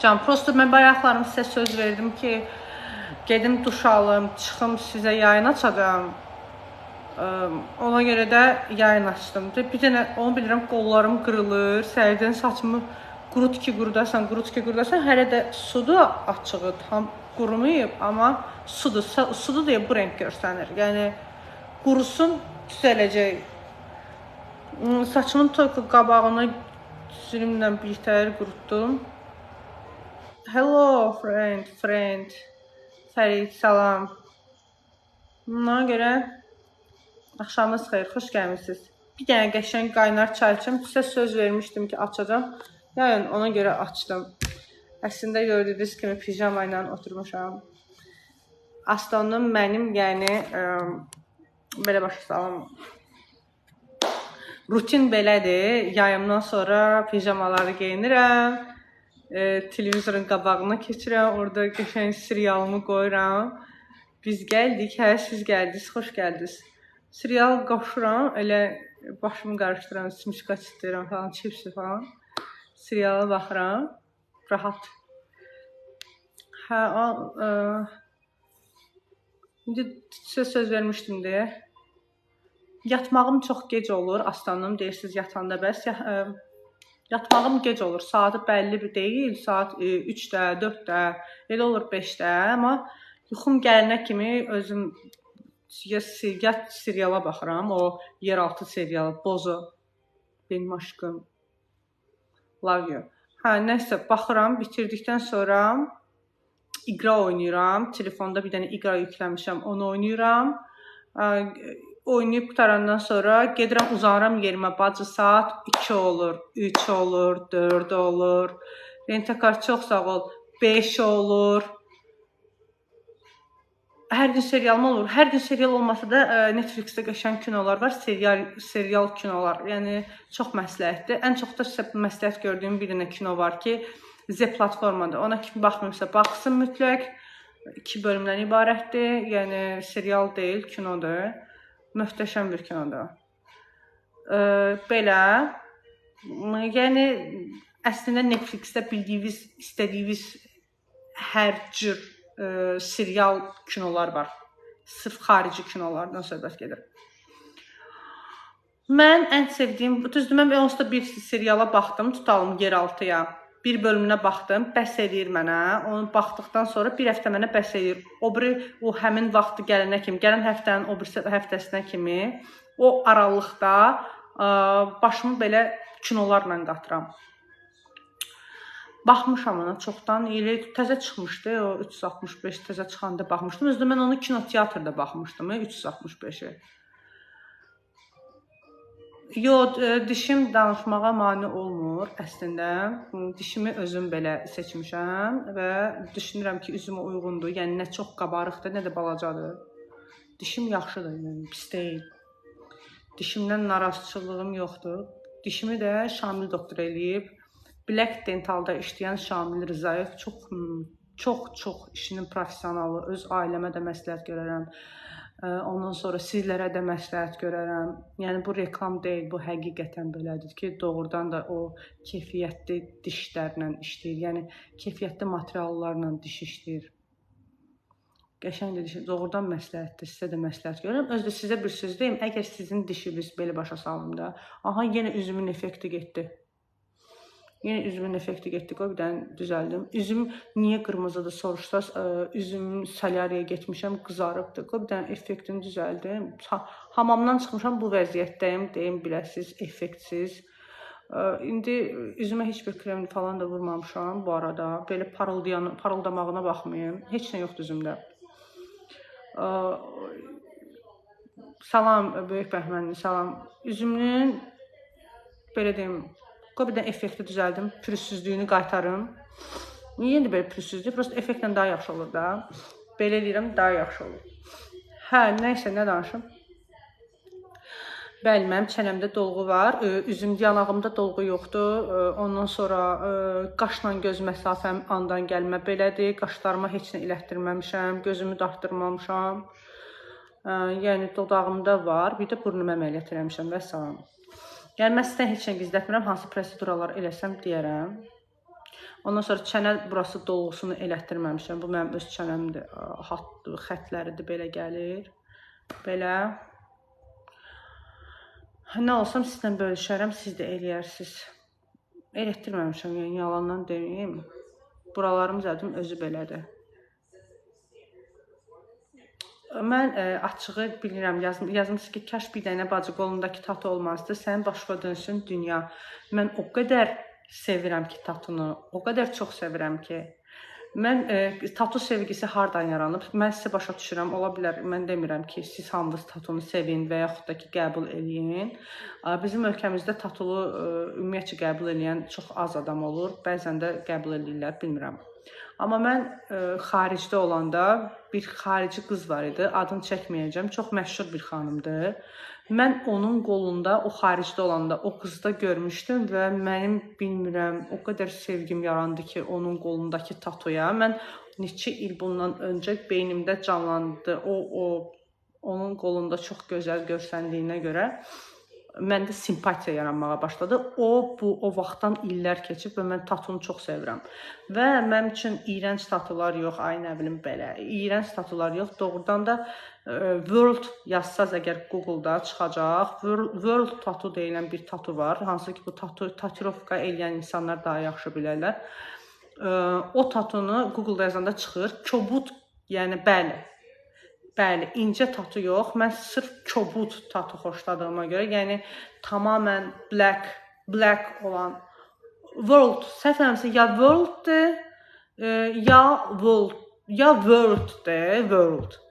Can, prosto mən bayaqlarım sizə söz verdim ki, gedim duş alım, çıxım sizə yayın açacağım. Ona görə də yayın açdım. Bir dənə onu bilirəm, qollarım qırılır, səhərdən saçımı qurut ki qurudasan, hələ də sudur açığı, tam qurumayıb, amma sudur deyə bu renk görsənir. Yəni qurusun, düzələcək. Saçımın toyka qabağını zülümlə birtəhər qurutdum. Hello friend. Fərid, salam. Buna görə axşamınız xeyir, xoş gəlmişsiniz. Bir dənə qəşəng qaynar çay içim. Sizə söz vermişdim ki, açacağım. Yəni ona görə açdım. Əslində gördüyünüz kimi pijama ilə oturmuşam. Aslanım mənim, yəni belə başa salım. Rutin belədir. Yayımdan sonra pijamaları geyinirəm. Televizorun qabağına keçirəm. Orada qəşəng serialımı qoyuram. Biz gəldik, siz gəldiniz, xoş gəldiniz. Serial qoşuram, elə başımı qarışdıram, simşika çitdirirəm falan, çipsi falan. Seriala baxıram, rahat. İndi sizə söz vermişdim deyə. Yatmağım çox gec olur, aslanım, deyirsiniz yatanda bəs. Yatmağım gec olur, saatı bəlli bir deyil, saat 3-də, 4-də, elə olur 5-də, amma yuxum gələnə kimi özüm ya seriala baxıram, o yeraltı serialı, Bozo, benim aşkım, love you. Nəsə, baxıram, bitirdikdən sonra iqra oynayıram, telefonda bir dənə iqra yükləmişəm, onu oynayıram. Oynayıb qutarandan sonra gedirəm, uzanıram yerimə, bacı saat 2 olur, 3 olur, 4 olur, rentakar çox sağ ol, 5 olur. Hər gün serialım olur. Hər gün serial olmasa da Netflixdə qəşəng kinolar var, serial kinolar. Yəni çox məsləhətdir. Ən çox da sizə məsləhət gördüyüm bir dənə kino var ki, Z platformada. Ona kim baxmırsa baxsın mütləq. 2 bölümdən ibarətdir. Yəni serial deyil, kinodur. Möhtəşəm bir kinodur. Belə. Yəni əslində Netflixdə bildiyiniz, istədiyiniz hər cür serial kinolar var. Sırf xarici kinolardan söhbət gedir. Mən ən sevdiyim, düzdür, mən onsuz da bir seriala baxdım, tutalım yeraltıya. Bir bölümünə baxdım, bəs edir mənə. Onu baxdıqdan sonra bir həftə mənə bəs edir. O həmin vaxtı gələnə kimi, gələn həftənin o bir həftəsinə kimi o aralıqda başımı belə kinolarla qatıram. Baxmışam ona çoxdan, təzə çıxmışdı, o 365 təzə çıxanda baxmışdım. Özdə mən onu kinoteatrda baxmışdım, 365-i. Yox, dişim danışmağa mane olmur əslində. Dişimi özüm belə seçmişəm və düşünürəm ki, üzümə uyğundur. Yəni, nə çox qabarıqdır, nə də balacadır. Dişim yaxşıdır, yəni, pis deyil. Dişimdən narazıçılığım yoxdur. Dişimi də Şamil doktor eləyib. Black Dentalda işləyən Şamil Rzayev çox işinin professionalı, öz ailəmə də məsləhət görərəm. Ondan sonra sizlərə də məsləhət görərəm. Yəni bu reklam deyil, bu həqiqətən belədir ki, doğrudan da o keyfiyyətli dişlərlə işləyir. Yəni keyfiyyətli materiallarla diş işləyir. Qəşəngdir dişi, doğrudan məsləhətdir, sizə də məsləhət görürəm. Özdə sizə bir söz deyim, əgər sizin dişiniz belə başa salım da, aha yenə üzümün effekti getdi. Yenə üzümün effekti getdi, qoy bir dənə düzəldim. Üzüm niyə qırmızıdır soruşsaz, üzümün solyariya getmişəm, qızarıbdır. Qoy bir dənə effektini düzəldim. Hamamdan çıxmışam, bu vəziyyətdəyim, deyim biləsiz, effektsiz. İndi üzümə heç bir krem falan da vurmamışam bu arada. Belə parıldamağına baxmayın. Heç nə yoxdur üzümdə. Salam, Böyük Bəhmənli, salam. Üzümün, belə deyim, qoy bir dənə effekti düzəldim, pürüzsüzlüyünü qaytarım. Niyə indi belə pürüzsüzdür? Prosto effektlə daha yaxşı olur da. Belə deyirəm, daha yaxşı olur. Nəysə, nə danışım? Bəli, mənim çənəmdə dolğu var. Üzümdə, yanağımda dolğu yoxdur. Ondan sonra qaşla göz məsafəm andan gəlmə belədir. Qaşlarıma heç nə ilətdirməmişəm, gözümü dartdırmamışam. Yəni, dodağımda var. Bir də burnumu əməliyyat eləmişəm və salam. Yəni, mən sizdən heç nə gizlətmirəm, hansı proseduralar eləsəm deyərəm. Ondan sonra çənə burası dolğusunu elətdirməmişəm. Bu mənim öz çənəmdir. Xətləridir, belə gəlir. Belə. Nə olsam sizlə bölüşərəm, siz də eləyərsiniz. Elətdirməmişəm, yəni yalandan deməyim. Buralarım zədim özü belədir. Mən açığı bilirəm, yazmışsınız ki, kaş bir dənə bacı qolundakı tatu olmazdı, sənin başına dönsün dünya. Mən o qədər sevirəm ki tatunu, o qədər çox sevirəm ki. Mən tatu sevgisi hardan yaranıb? Mən sizə başa düşürəm, ola bilər, mən demirəm ki, siz hamınız tatunu sevin və yaxud da ki, qəbul eləyin. Bizim ölkəmizdə tatulu ümumiyyətcə qəbul edən çox az adam olur, bəzən də qəbul edirlər, bilmirəm. Amma mən xaricdə olanda bir xarici qız var idi, adını çəkməyəcəm, çox məşhur bir xanımdır. Mən onun qolunda, o xaricdə olanda o qızda görmüşdüm və mənim bilmirəm, o qədər sevgim yarandı ki, onun qolundakı tatuya. Mən neçə il bundan öncə beynimdə canlandı, onun qolunda çox gözəl görsəndiyinə görə məndə simpatiya yaranmağa başladı. O vaxtdan illər keçib və mən tatunu çox sevirəm. Və mənim üçün iyrənc tatular yox, ay nə bilim belə, iyrənc tatular yox. Doğrudan da World yazsaz əgər Google-da çıxacaq, World tatu deyilən bir tatu var. Hansı ki, bu tatuировка eləyən insanlar daha yaxşı bilərlər. O tatunu Google-da yazanda çıxır. Kobud, yəni bəli, incə tatu yox. Mən sırf kobud tatu xoşladığıma görə, yəni tamamən black olan World, səhv eləmirəmsə ya World-dir, ya World-dir,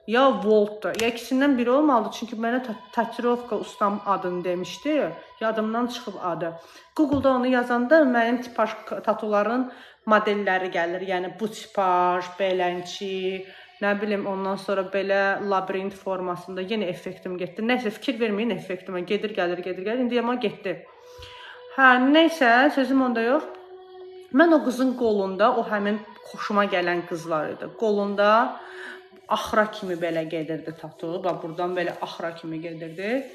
ya Volt-dir. Ya ikisindən biri olmalıdır, çünki mənə tatuировка ustam adını demişdi, yadımdan çıxıb adı. Google-da onu yazanda mənim tipaj tatuların modelləri gəlir, yəni bu tipaj, belənçi, nə bilim, ondan sonra belə labirint formasında yenə effektim getdi. Nəysə, fikir verməyin effektimə. Gedir, gəlir. İndi amma getdi. Nəysə, sözüm onda yox. Mən o qızın qolunda, o həmin xoşuma gələn qız var idi. Qolunda axıra kimi belə gedirdi tatu. Bax, buradan belə axıra kimi gedirdi.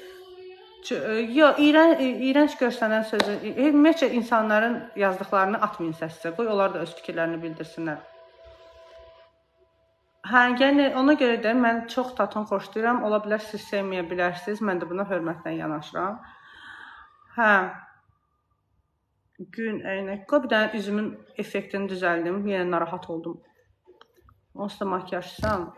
İyrənc görsənən sözü, ümumiyyətcə insanların yazdıqlarını atmayın səsinizə. Qoy, onlar da öz fikirlərini bildirsinlər. Yəni ona görə də mən çox tatun xoşlayıram. Ola bilər siz sevməyə bilərsiniz. Mən də buna hörmətlə yanaşıram. Gün əynək. Bir dənə üzümün effektini düzəldim. Yenə narahat oldum. Onsuz da makyajsam.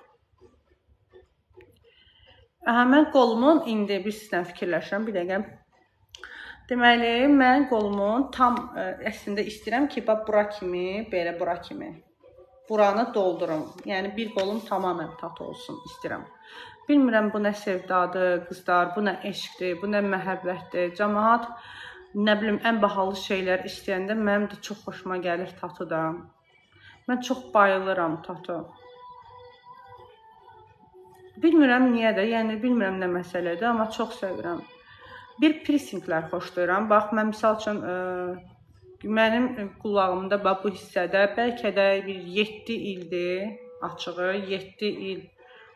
Mən qolumun indi bir sizdən fikirləşirəm. Bir dəqiqə. Deməli, mən qolumun tam əslində istəyirəm ki, bura kimi, belə bura kimi. Buranı doldurum. Yəni, bir qolum tamamən tatu olsun istəyirəm. Bilmirəm, bu nə sevdadır, qızlar, bu nə eşqdir, bu nə məhəbbətdir. Cəmaat, nə bilim, ən bahalı şeylər istəyəndə mənim də çox xoşuma gəlir tatu da. Mən çox bayılıram tatu. Bilmirəm niyə də, yəni bilmirəm nə məsələdir, amma çox sevirəm. Bir piercinglər xoşlayıram. Bax, mən misal üçün mənim qulağımda bu hissədə bəlkə də bir 7 ildir, açığı 7 il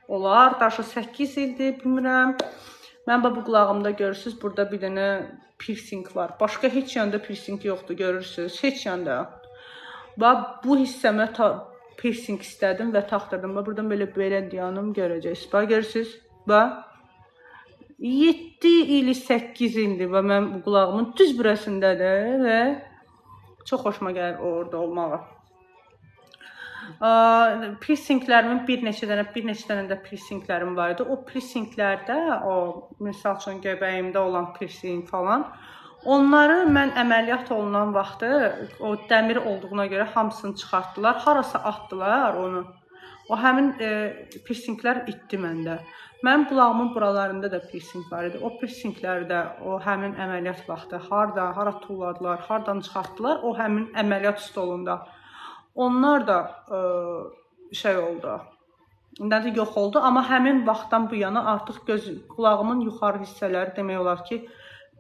olar, daşı 8 ildir, bilmirəm. Mən bu qulağımda görürsünüz, burada bir dənə piercing var. Başqa heç yanda piercing yoxdur, görürsünüz, heç yanda. Bu hissəmə piercing istədim və taxdırdım. Buradan belə dayanım, görəcəksiniz. Görürsünüz, 7 ili 8 ildir və mən bu qulağımın düz burasındadır və çox xoşuma gəlir orada olmağı. Piercinglərimin bir neçə dənə də piercinglərim var idi. O piercinglərdə, misal üçün göbəyimdə olan piercing falan, onları mən əməliyyat olunan vaxtı, o dəmir olduğuna görə hamısını çıxartdılar, harasa atdılar onu. O həmin piercinglər itdi məndə. Mənim qulağımın buralarında da piercing var idi. O piercinglərdə, o həmin əməliyyat vaxtı hara tulladılar, hardan çıxartdılar, o həmin əməliyyat stolunda. Onlar da oldu, yox oldu. Amma həmin vaxtdan bu yana artıq qulağımın yuxarı hissələri demək olar ki,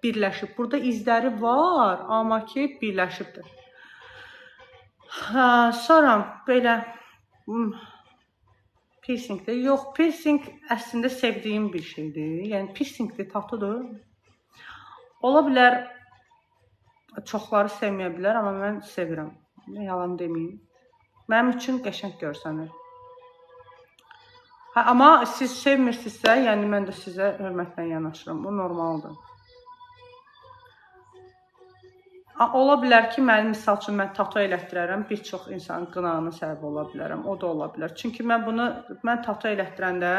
birləşib. Burada izləri var, amma ki, birləşibdir. Sonra belə piercingdir. Yox, piercing əslində sevdiyim bir şeydir. Yəni, piercingdir, tatudur. Ola bilər, çoxları sevməyə bilər, amma mən sevirəm. yalan deməyim. Mənim üçün qəşəng görsənir. Hə, amma siz sevmirsinizsə, yəni mən də sizə hörmətlə yanaşıram. Bu normaldır. Ola bilər ki, mənim misal üçün mən tatu elətdirərəm, bir çox insanın qınağına səbəb ola bilərəm. O da ola bilər. Çünki mən tatu elətdirəndə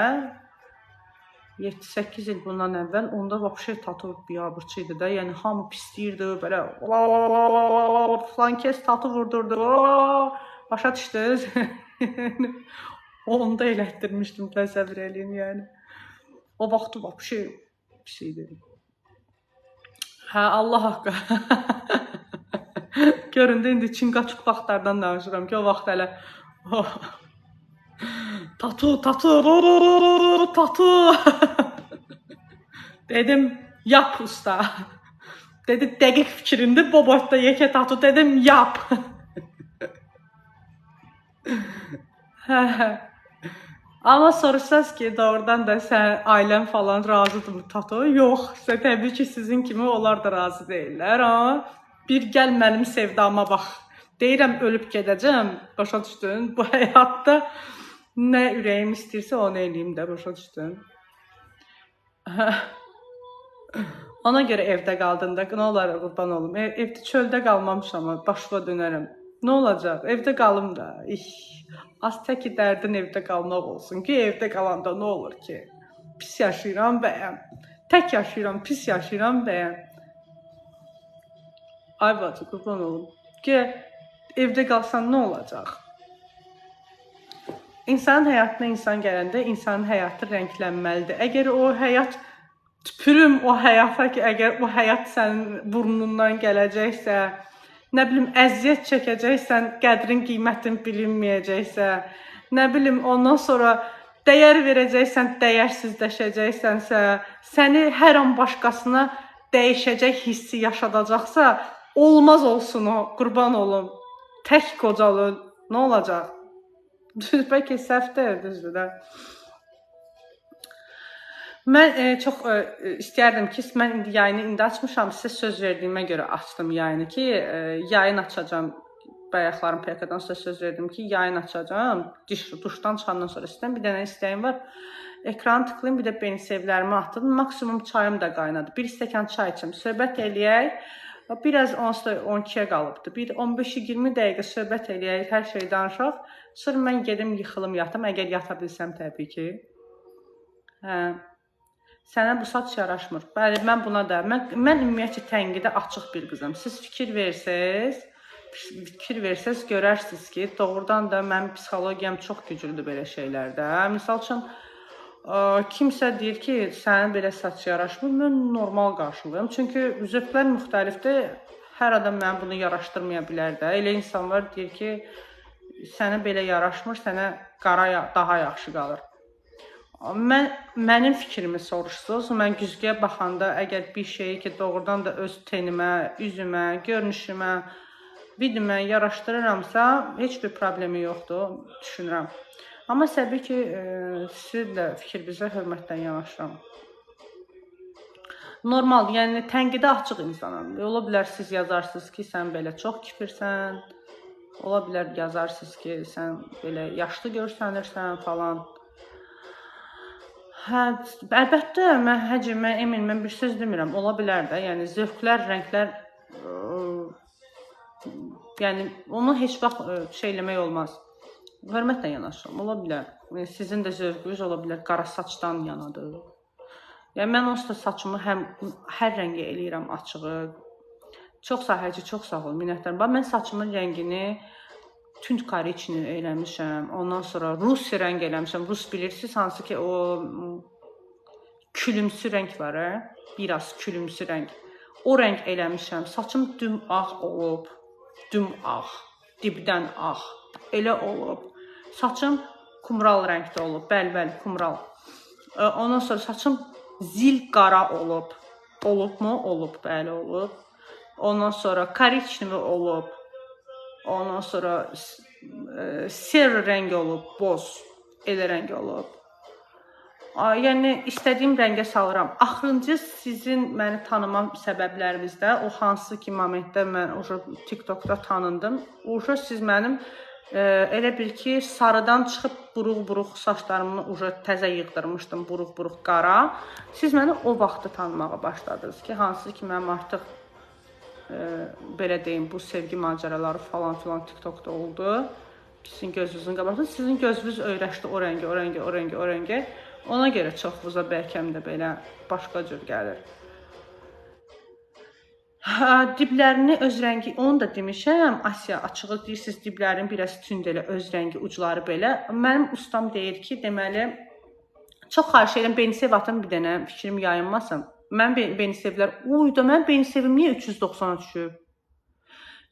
7-8 il bundan əvvəl onda vəbşə tatu biabırçı idi da. Yəni hamı pisləyirdi, belə falan kes tatu vurdurdu. Başa düşdünüz? Onda elətdirmişdim, təsəvvür eləyin yəni. O vaxtı vəbşə pis idi. Hə, Allah haqqı. Göründə indi Çinqaçuk vaxtlardan danışıram ki, o vaxt hələ tatu. Dedim, yap usta. Dedi, dəqiq fikrindir, bu boyda yekə tatu. Dedim, yap. Amma soruşsaz ki, doğrudan da sən ailən falan razıdır mı tatu? Yox, təbii ki, sizin kimi onlar da razı deyirlər. Amma bir gəl mənim sevdama bax. Deyirəm, ölüb gedəcəm, başa düşdün? Bu həyatda nə ürəyim istəyirsə, onu eləyim də, başa düşdün? Ona görə evdə qaldığında, nə olar, qurban olum. Evdə çöldə qalmamışam, başıma dönərəm. Nə olacaq? Evdə qalım da. Az təki dərdin evdə qalmaq olsun ki, evdə qalanda nə olur ki? Pis yaşayıram bəyəm. Tək yaşayıram, pis yaşayıram bəyəm. Ay bacı, qurban olum. Ki, evdə qalsan nə olacaq? İnsanın həyatına insan gələndə, insanın həyatı rənglənməlidir. Əgər o həyat, tüpürüm o həyata ki, əgər o həyat sənin burnundan gələcəksə, nə bilim, əziyyət çəkəcəksən, qədrin, qiymətin bilinməyəcəksə, nə bilim, ondan sonra dəyər verəcəksən, dəyərsizləşəcəksənsə, səni hər an başqasına dəyişəcək hissi yaşadacaqsa, olmaz olsun o, qurban olum. Tək qocalın, nə olacaq? Bəlkə səhvdir, düzdür də. Mən çox istəyərdim ki, mən yayını açmışam, sizə söz verdiyimə görə açdım yayını ki, yayın açacağım. Bayaqların PK-dan sizə söz verdim ki, yayın açacağım. Duşdan çıxandan sonra sizdən bir dənə istəyim var. Ekranı tıklayın, bir də beni sevlərimi atdım. Maksimum çayım da qaynadı. Bir stəkan çay içim, söhbət eləyək. Biraz 12-yə qalıbdır. Bir 15-20 dəqiqə söhbət eləyək, hər şey danışaq. Sonra mən gedim, yıxılım, yatım. Əgər yata bilsəm, təbii ki. Hə. Sənə bu saç yaraşmır. Bəli, mən buna da. Mən ümumiyyətlə tənqidə açıq bir qızım. Siz fikir versəz, görərsiniz ki, doğrudan da mənim psixologiyam çox güclüdür belə şeylərdə. Misal üçün, kimsə deyir ki, sənə belə saç yaraşmır, mən normal qarşılayım. Çünki zövqlər müxtəlifdir. Hər adam mənə bunu yaraşdırmaya bilər də. Elə insan var, deyir ki, sənə belə yaraşmır, sənə qara daha yaxşı qalır. Mənim fikrimi soruşsunuz. Mən güzgüyə baxanda əgər bir şeyi ki, doğrudan da öz tenimə, üzümə, görünüşümə, vidimə yaraşdırıramsa, heç bir problemi yoxdur, düşünürəm. Amma təbii ki, sizin də fikrinizə hörmətlə yanaşıram. Normal, yəni tənqidə açıq insanım. Ola bilər siz yazarsınız ki, sən belə çox kifirsən. Ola bilər yazarsınız ki, sən belə yaşlı görsənirsən falan. Hə, əlbəttə, mən emin, mən bir söz demirəm. Ola bilər də, yəni zövqlər, rənglər, yəni onu heç vaxt şey eləmək olmaz. Hörmətlə yanaşıram, ola bilər. Sizin də zövqünüz ola bilər, qara saçdan yanadır. Yəni, mən onsuz da saçımı hər rəngi eləyirəm açığı. Çox sahəci, çox sağ olun, minnətlərim. Mən saçımın rəngini tünd koriçni eləmişəm. Ondan sonra rus rəng eləmişəm. Rus bilirsiniz, hansı ki, o külümsü rəng var, biraz külümsü rəng. O rəng eləmişəm. Saçım düm ağ olub, düm ağ, dibdən ağ. Elə olub. Saçım kumral rəngdə olub, bəli, kumral. Ondan sonra saçım zil qara olub. Olubmu? Olub, bəli, olub. Ondan sonra koriçni olub. Ondan sonra ser rəng olub, boz, elə rəng olub. Yəni istədiyim rəngə salıram. Axırıncı sizin məni tanımam səbəblərinizdə o hansı ki momentdə mən TikTokda tanındım. Siz mənim elə bil ki sarıdan çıxıb buruq-buruq saçlarımı təzə yığdırmışdım, buruq-buruq qara. Siz məni o vaxtı tanımağa başladınız ki, hansı ki mənim artıq belə deyim, bu sevgi macəraları falan filan TikTokda oldu. Sizin gözünüzün qabağında, sizin gözünüz öyrəşdi o rəngə. Ona görə çoxunuza bəlkəm də belə başqa cür gəlir. Diblərini öz rəngi, onu da demişəm, Asiya açığı deyirsiniz, diblərin biraz tünd elə öz rəngi ucları belə. Mənim ustam deyir ki, deməli, çox xahiş edirəm, Benisev atın bir dənə, fikrim yayınmasın. Mən Benisevlər, mən Benisevim niyə 390-a düşüb?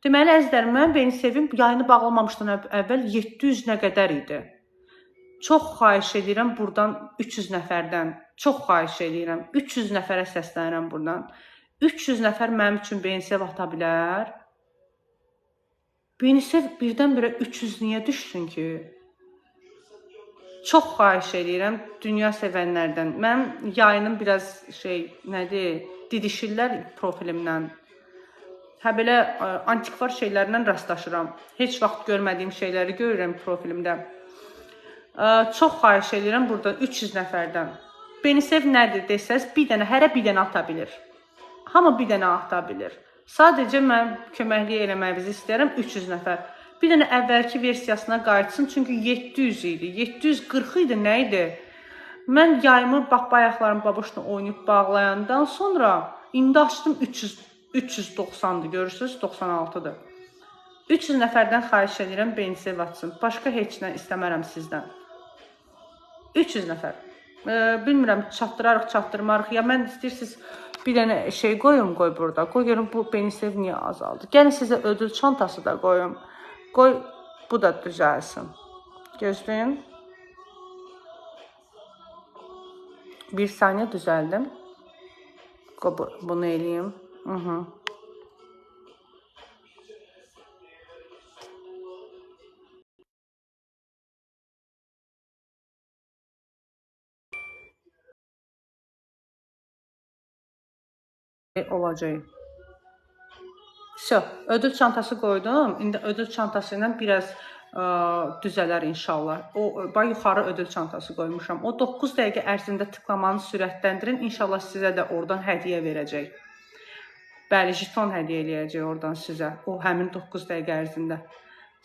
Deməli, əzizlərim, mən Benisevim yayını bağlamamışdan əvvəl 700 nə qədər idi. Çox xahiş edirəm buradan 300 nəfərdən, çox xahiş edirəm, 300 nəfərə səslənirəm buradan. 300 nəfər mənim üçün Benisev ata bilər. Benisev birdən-birə 300 niyə düşsün ki? Çox xahiş edirəm dünya sevənlərdən. Mən yayının biraz didişirlər profilimdən. Belə antikvar şeylərlə rastlaşıram. Heç vaxt görmədiyim şeyləri görürəm profilimdə. Çox xahiş edirəm burada 300 nəfərdən. Benisev nədir desəz, hərə bir dənə ata bilir. Hamı bir dənə ata bilir. Sadəcə mən köməklik eləməyinizi istəyirəm 300 nəfər. Bir dənə əvvəlki versiyasına qayıtsın, çünki 700 idi. 740 idi, nə idi? Mən yayımı bayaqlarım babuşla oynayıb bağlayandan sonra indi açdım 390-dır, görürsünüz, 96-dır. 300 nəfərdən xahiş edirəm Benisev atsın. Başqa heç nə istəmərəm sizdən. 300 nəfər. Bilmirəm, çatdırarıq, çatdırmarıq. Ya mən istəyirsiniz bir dənə qoy burada. Qoy görüm bu Benisev niyə azaldı. Gəlin sizə ödül çantası da qoyum. Qoy bu da düzəlsin. Gözləyin. Bir saniyə düzəldim. Bunu eləyim. Olacaq. Ödül çantası qoydum. İndi ödül çantası ilə biraz düzələr inşallah. Yuxarı ödül çantası qoymuşam. O 9 dəqiqə ərzində tıklamanı sürətləndirin. İnşallah sizə də oradan hədiyyə verəcək. Bəli, jiton hədiyyə eləyəcək oradan sizə. O həmin 9 dəqiqə ərzində.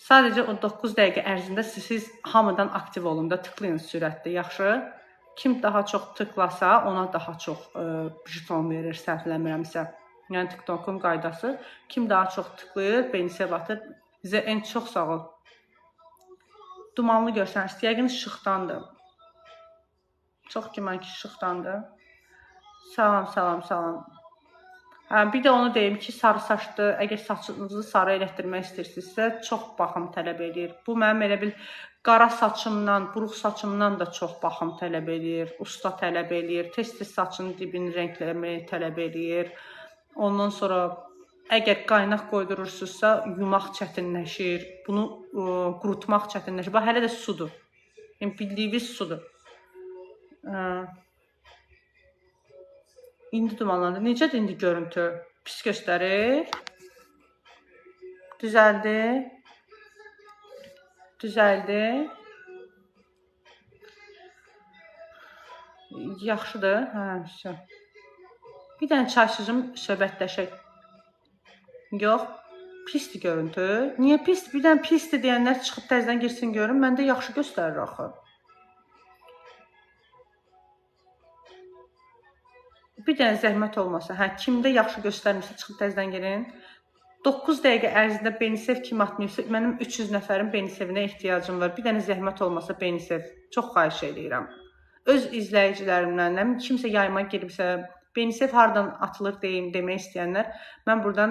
Sadəcə o 9 dəqiqə ərzində siz hamıdan aktiv olun da tıklayın sürətli. Yaxşı? Kim daha çox tıklasa, ona daha çox jiton verir, səhvləmirəmsə. Yəni TikTok'un qaydası. Kim daha çox tıklayır, Benisev atır. Sizə en çox sağ ol. Dumanlı görsəniz, yəqin işıqdandır. Çox güman ki, işıqdandır. Salam. Bir də onu deyim ki, sarı saçlı, əgər saçınızı sarı elətdirmək istəyirsinizsə, çox baxım tələb edir. Bu mənim elə bil qara saçımdan, buruq saçımdan da çox baxım tələb edir, usta tələb edir, tez-tez saçın dibini rəngləməyi tələb edir. Ondan sonra əgər qaynaq qoydurursunuzsa, yumaq çətinləşir, bunu qurutmaq çətinləşir. Bax, hələ də sudur. Bildiyiniz sudur. İndi dumanlandı. Necədir indi görüntü? Pis göstərir. Düzəldi. Yaxşıdır. Bir dənə çay süzüm, söhbətləşək. Yox, pisdir görüntü. Niyə pisdir? Bir dənə pisdir deyənlər çıxıb təzdən girsin görün. Məndə yaxşı göstərir axı. Bir dənə zəhmət olmasa, kimdə yaxşı göstərmirsə çıxıb təzdən girin. 9 dəqiqə ərzində Benisev kim atmayıbsa, mənim 300 nəfərin Benisevinə ehtiyacım var. Bir dənə zəhmət olmasa Benisev. Çox xahiş edirəm. Öz izləyicilərimdən, kimsə yayıma giribsə, Benisev hardan atılır demək istəyənlər, mən buradan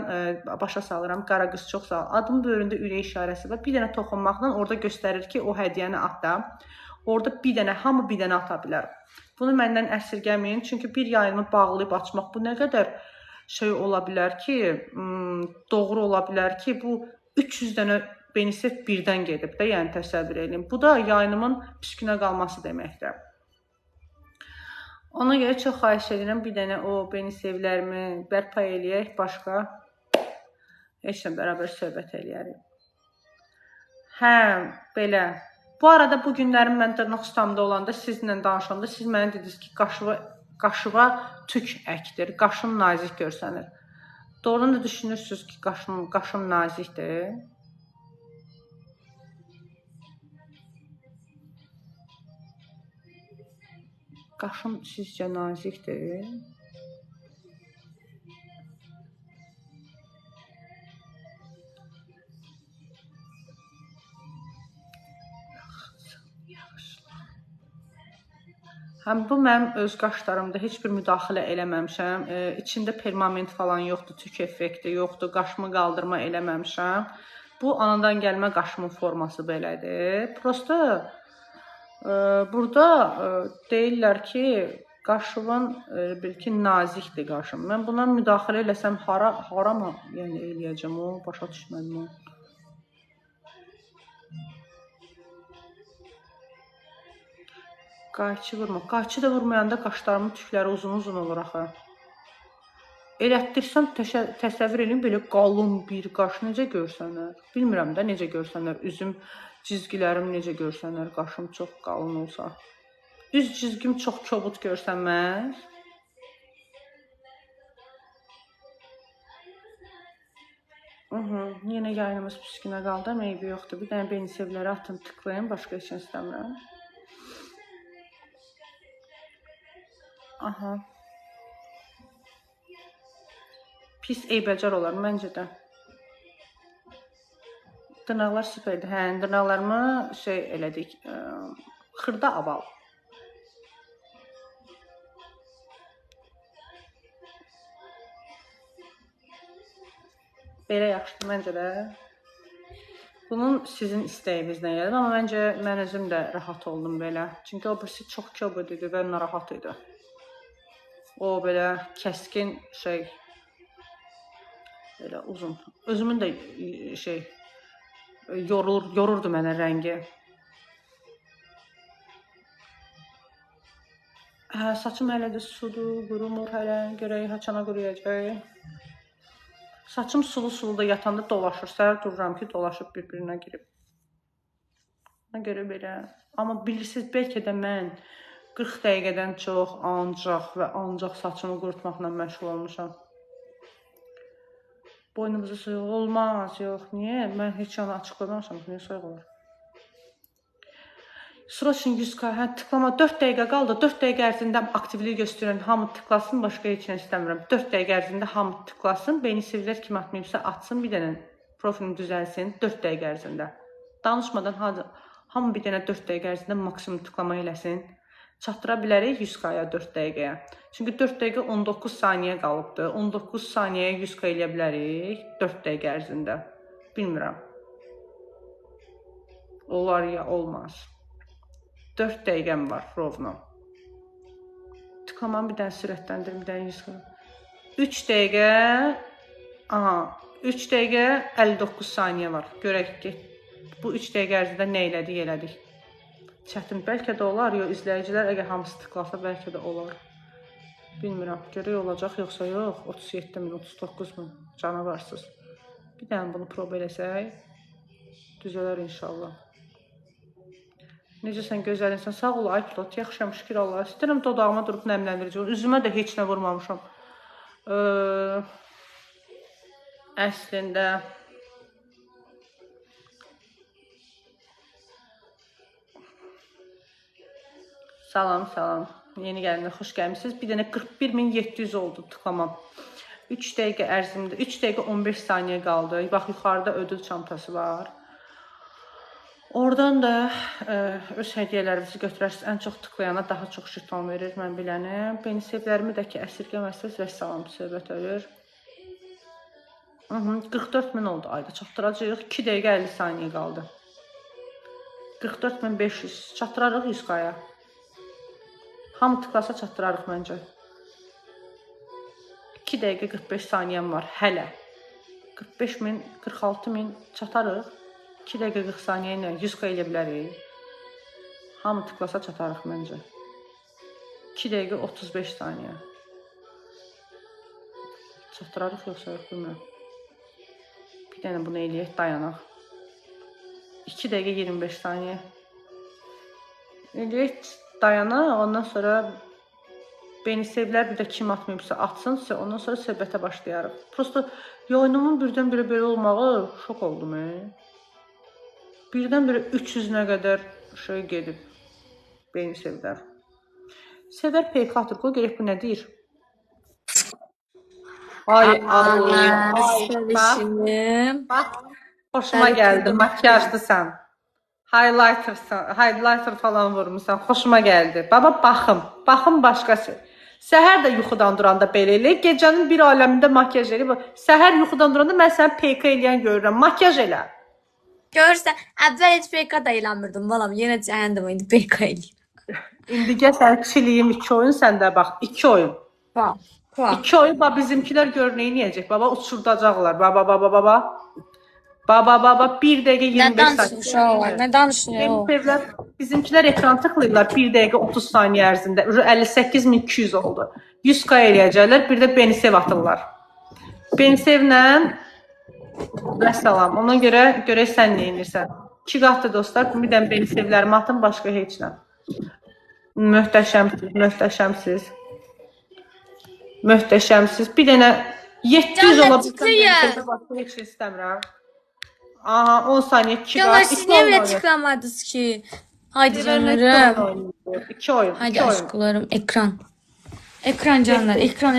başa salıram. Qara qız çox sağ ol. Adımın böyründə ürək işarəsi var. Bir dənə toxunmaqla orada göstərir ki, o hədiyyəni at da. Orada hamı bir dənə ata bilər. Bunu məndən əsirgəməyin. Çünki bir yayını bağlayıb açmaq bu nə qədər ola bilər ki, doğru ola bilər ki, bu 300 dənə Benisev birdən gedib də, yəni təsəvvür edin. Bu da yayınımın pis günə qalması deməkdir. Ona görə çox xahiş edirəm, bir dənə o beni sevlərimi bərpa eləyək, başqa heç nə bərabər söhbət eləyərik. Hə, belə. Bu arada bu günlərim mən dırnaq ustamda olanda, sizinlə danışanda, siz mənə dediniz ki, qaşıva tük əkdir, qaşım nazik görsənir. Doğru düşünürsünüz ki, qaşım nazikdir? Qaşım sizcə nazikdir? Həm bu mənim öz qaşlarımda heç bir müdaxilə eləməmişəm. İçində permanent falan yoxdur, tük effekti yoxdur, qaşımı qaldırma eləməmişəm. Bu anadan gəlmə qaşımın forması belədir. Prosta burada deyirlər ki, qaşımın bil ki nazikdir qaşım. Mən buna müdaxilə eləsəm hara mı yəni eləyəcəm o, başa düşmədim o. Qayçı vurma. Qayçı da vurmayanda qaşlarımın tükləri uzun olur axı. Elətdirsəm təsəvvür edin, belə qalın bir qaş necə görsənər? Bilmirəm də necə görsənər. Üzüm cizgilərim necə görsənər, qaşım çox qalın olsa. Üz cizgim çox kobud görsənməz. Yenə yayınımız püskünə qaldı, amma eybi yoxdur. Bir dənə beni sevləri atın, tıklayın, başqa heç nə istəmirəm. Aha. Pis eybəcər olar məncə də. Dırnaqlar süperdir. Hə, dırnaqlarımı elədik. Xırda aval. Belə yaxşıdır məncə də. Bunun sizin istəyinizlə gəldi, amma məncə mən özüm də rahat oldum belə. Çünki o birisi çox kobud idi və narahat idi. O belə kəskin belə uzun. Özümün də yorurdu mənə rəngi. Hə, saçım hələ də sudur, qurumur hələ, görək haçana quruyacaq. Saçım sulu-sulu da yatanda dolaşır. Səhər dururam ki, dolaşıb bir-birinə girib. Ona görə belə. Amma bilirsiniz, bəlkə də mən 40 dəqiqədən çox ancaq saçımı qurutmaqla məşğul olmuşam. Boynumuzu soyuq olmaz, yox. Niyə? Mən heç yana açıqlamamışam, niyə soyuq olur? Sroçin 100k, hə, tıklama 4 dəqiqə qaldı. 4 dəqiqə ərzində aktivliyi göstərən hamı tıklasın, başqa heç nə istəmirəm. 4 dəqiqə ərzində hamı tıklasın, beni sevilər kimi atmayıbsa atsın, bir dənə profilini düzəlsin 4 dəqiqə ərzində. Danışmadan hamı bir dənə 4 dəqiqə ərzində maksimum tıklama eləsin. Çatdıra bilərik 100k-ya 4 dəqiqəyə. Çünki 4 dəqiqə 19 saniyə qalıbdır. 19 saniyəyə 100k eləyə bilərik 4 dəqiqə ərzində. Bilmirəm. Olar ya olmaz. 4 dəqiqəm var rovno. Tıklamanı bir dənə sürətləndirim, bir dənə 100k. 3 dəqiqə 3 dəqiqə 59 saniyə var. Görək ki, bu 3 dəqiqə ərzində nə elədik. Çətin, bəlkə də olar, izləyicilər əgər hamısı tıklasa, bəlkə də olar. Bilmirəm, görək olacaq, yoxsa yox, 37 min, 39 min canavarsız. Bir dənə bunu proba eləsək, düzələr inşallah. Necəsən, gözəl insan, sağ ol, ay pilot, yaxşıyam, şükür Allah. İstəyirəm dodağıma durub nəmləndirici, üzümə də heç nə vurmamışam. Əslində... Salam. Yeni gələnlər, xoş gəlmişsiniz. Bir dənə 41.700 oldu tıklamam. 3 dəqiqə ərzində, 3 dəqiqə 15 saniyə qaldı. Bax, yuxarıda ödül çantası var. Oradan da öz hədiyyələrinizi götürərsiniz. Ən çox tıklayana daha çox şiton verir, mən biləni. Beni sevlərimi də ki, əsirgəməzsiniz və salam söhbət ölür. 44.000 oldu ayda, çatdıracaq. 2 dəqiqə 50 saniyə qaldı. 44.500, çatdırarıq 100k-ya. Hamı tıklasa çatdırarıq məncə. 2 dəqiqə 45 saniyəm var hələ. 45.000, 46.000 çatarıq. 2 dəqiqə 40 saniyə ilə 100k eləyə bilərik. Hamı tıklasa çatarıq məncə. 2 dəqiqə 35 saniyə. Çatdırarıq yoxsa yox bilmirəm. Bir dənə bunu eləyək, dayanaq. 2 dəqiqə 25 saniyə. Eləyək, dayanaq, ondan sonra beni sevlər, bir də kim atmayıbsa atsın, ondan sonra söhbətə başlayarıq. Prosto yayınımın birdən-birə belə olmağı şok oldum. Birdən-birə 300-nə qədər şey gedib. Beni sevlər. Sevər PK atır, qoy görək bu nə deyir. Ay Allah, bax, xoşuma gəldi, makyajlısan, highlighter falan vurmuşsan, xoşuma gəldi. Baba, baxım başqası. Səhər də yuxudan duranda belə elə, gecənin bir aləmində makyaj elə. Səhər yuxudan duranda mən səni PK eləyən görürəm, makyaj elə. Görürsən, əvvəl heç PK da eləmirdim, balam, yenə cəhənnəm indi PK eləyir. İndi gəl sən çiliyim 2 oyun, sən də bax, 2 oyun. Bax. 2 oyun, bizimkilər gör neyi neyəcək, baba, uçurdacaqlar, baba. Baba, 1 dəqiqə 25 saniyə. Nə danışıyor? Bizimkilər ekran tıxlayırlar 1 dəqiqə 30 saniyə ərzində. 58.200 oldu. 100k eləyəcəklər, bir də Benisev atırlar. Benisevlə vəssalam. Ona görə görək sən nə edirsən. 2 qatlı dostlar, bir dənə Benisevlərimi atın, başqa heç nə. Möhtəşəmsiz. Bir dənə 700 ola Benisevdə başqa heç nə istəmirəm. Aha, 10 saniyə 2 Canlar, siz niyə belə tıklamadınız ki? Haydi canlarım. 2 oyun. Haydi aşklarım, ekran. Ekran canlar, ekran.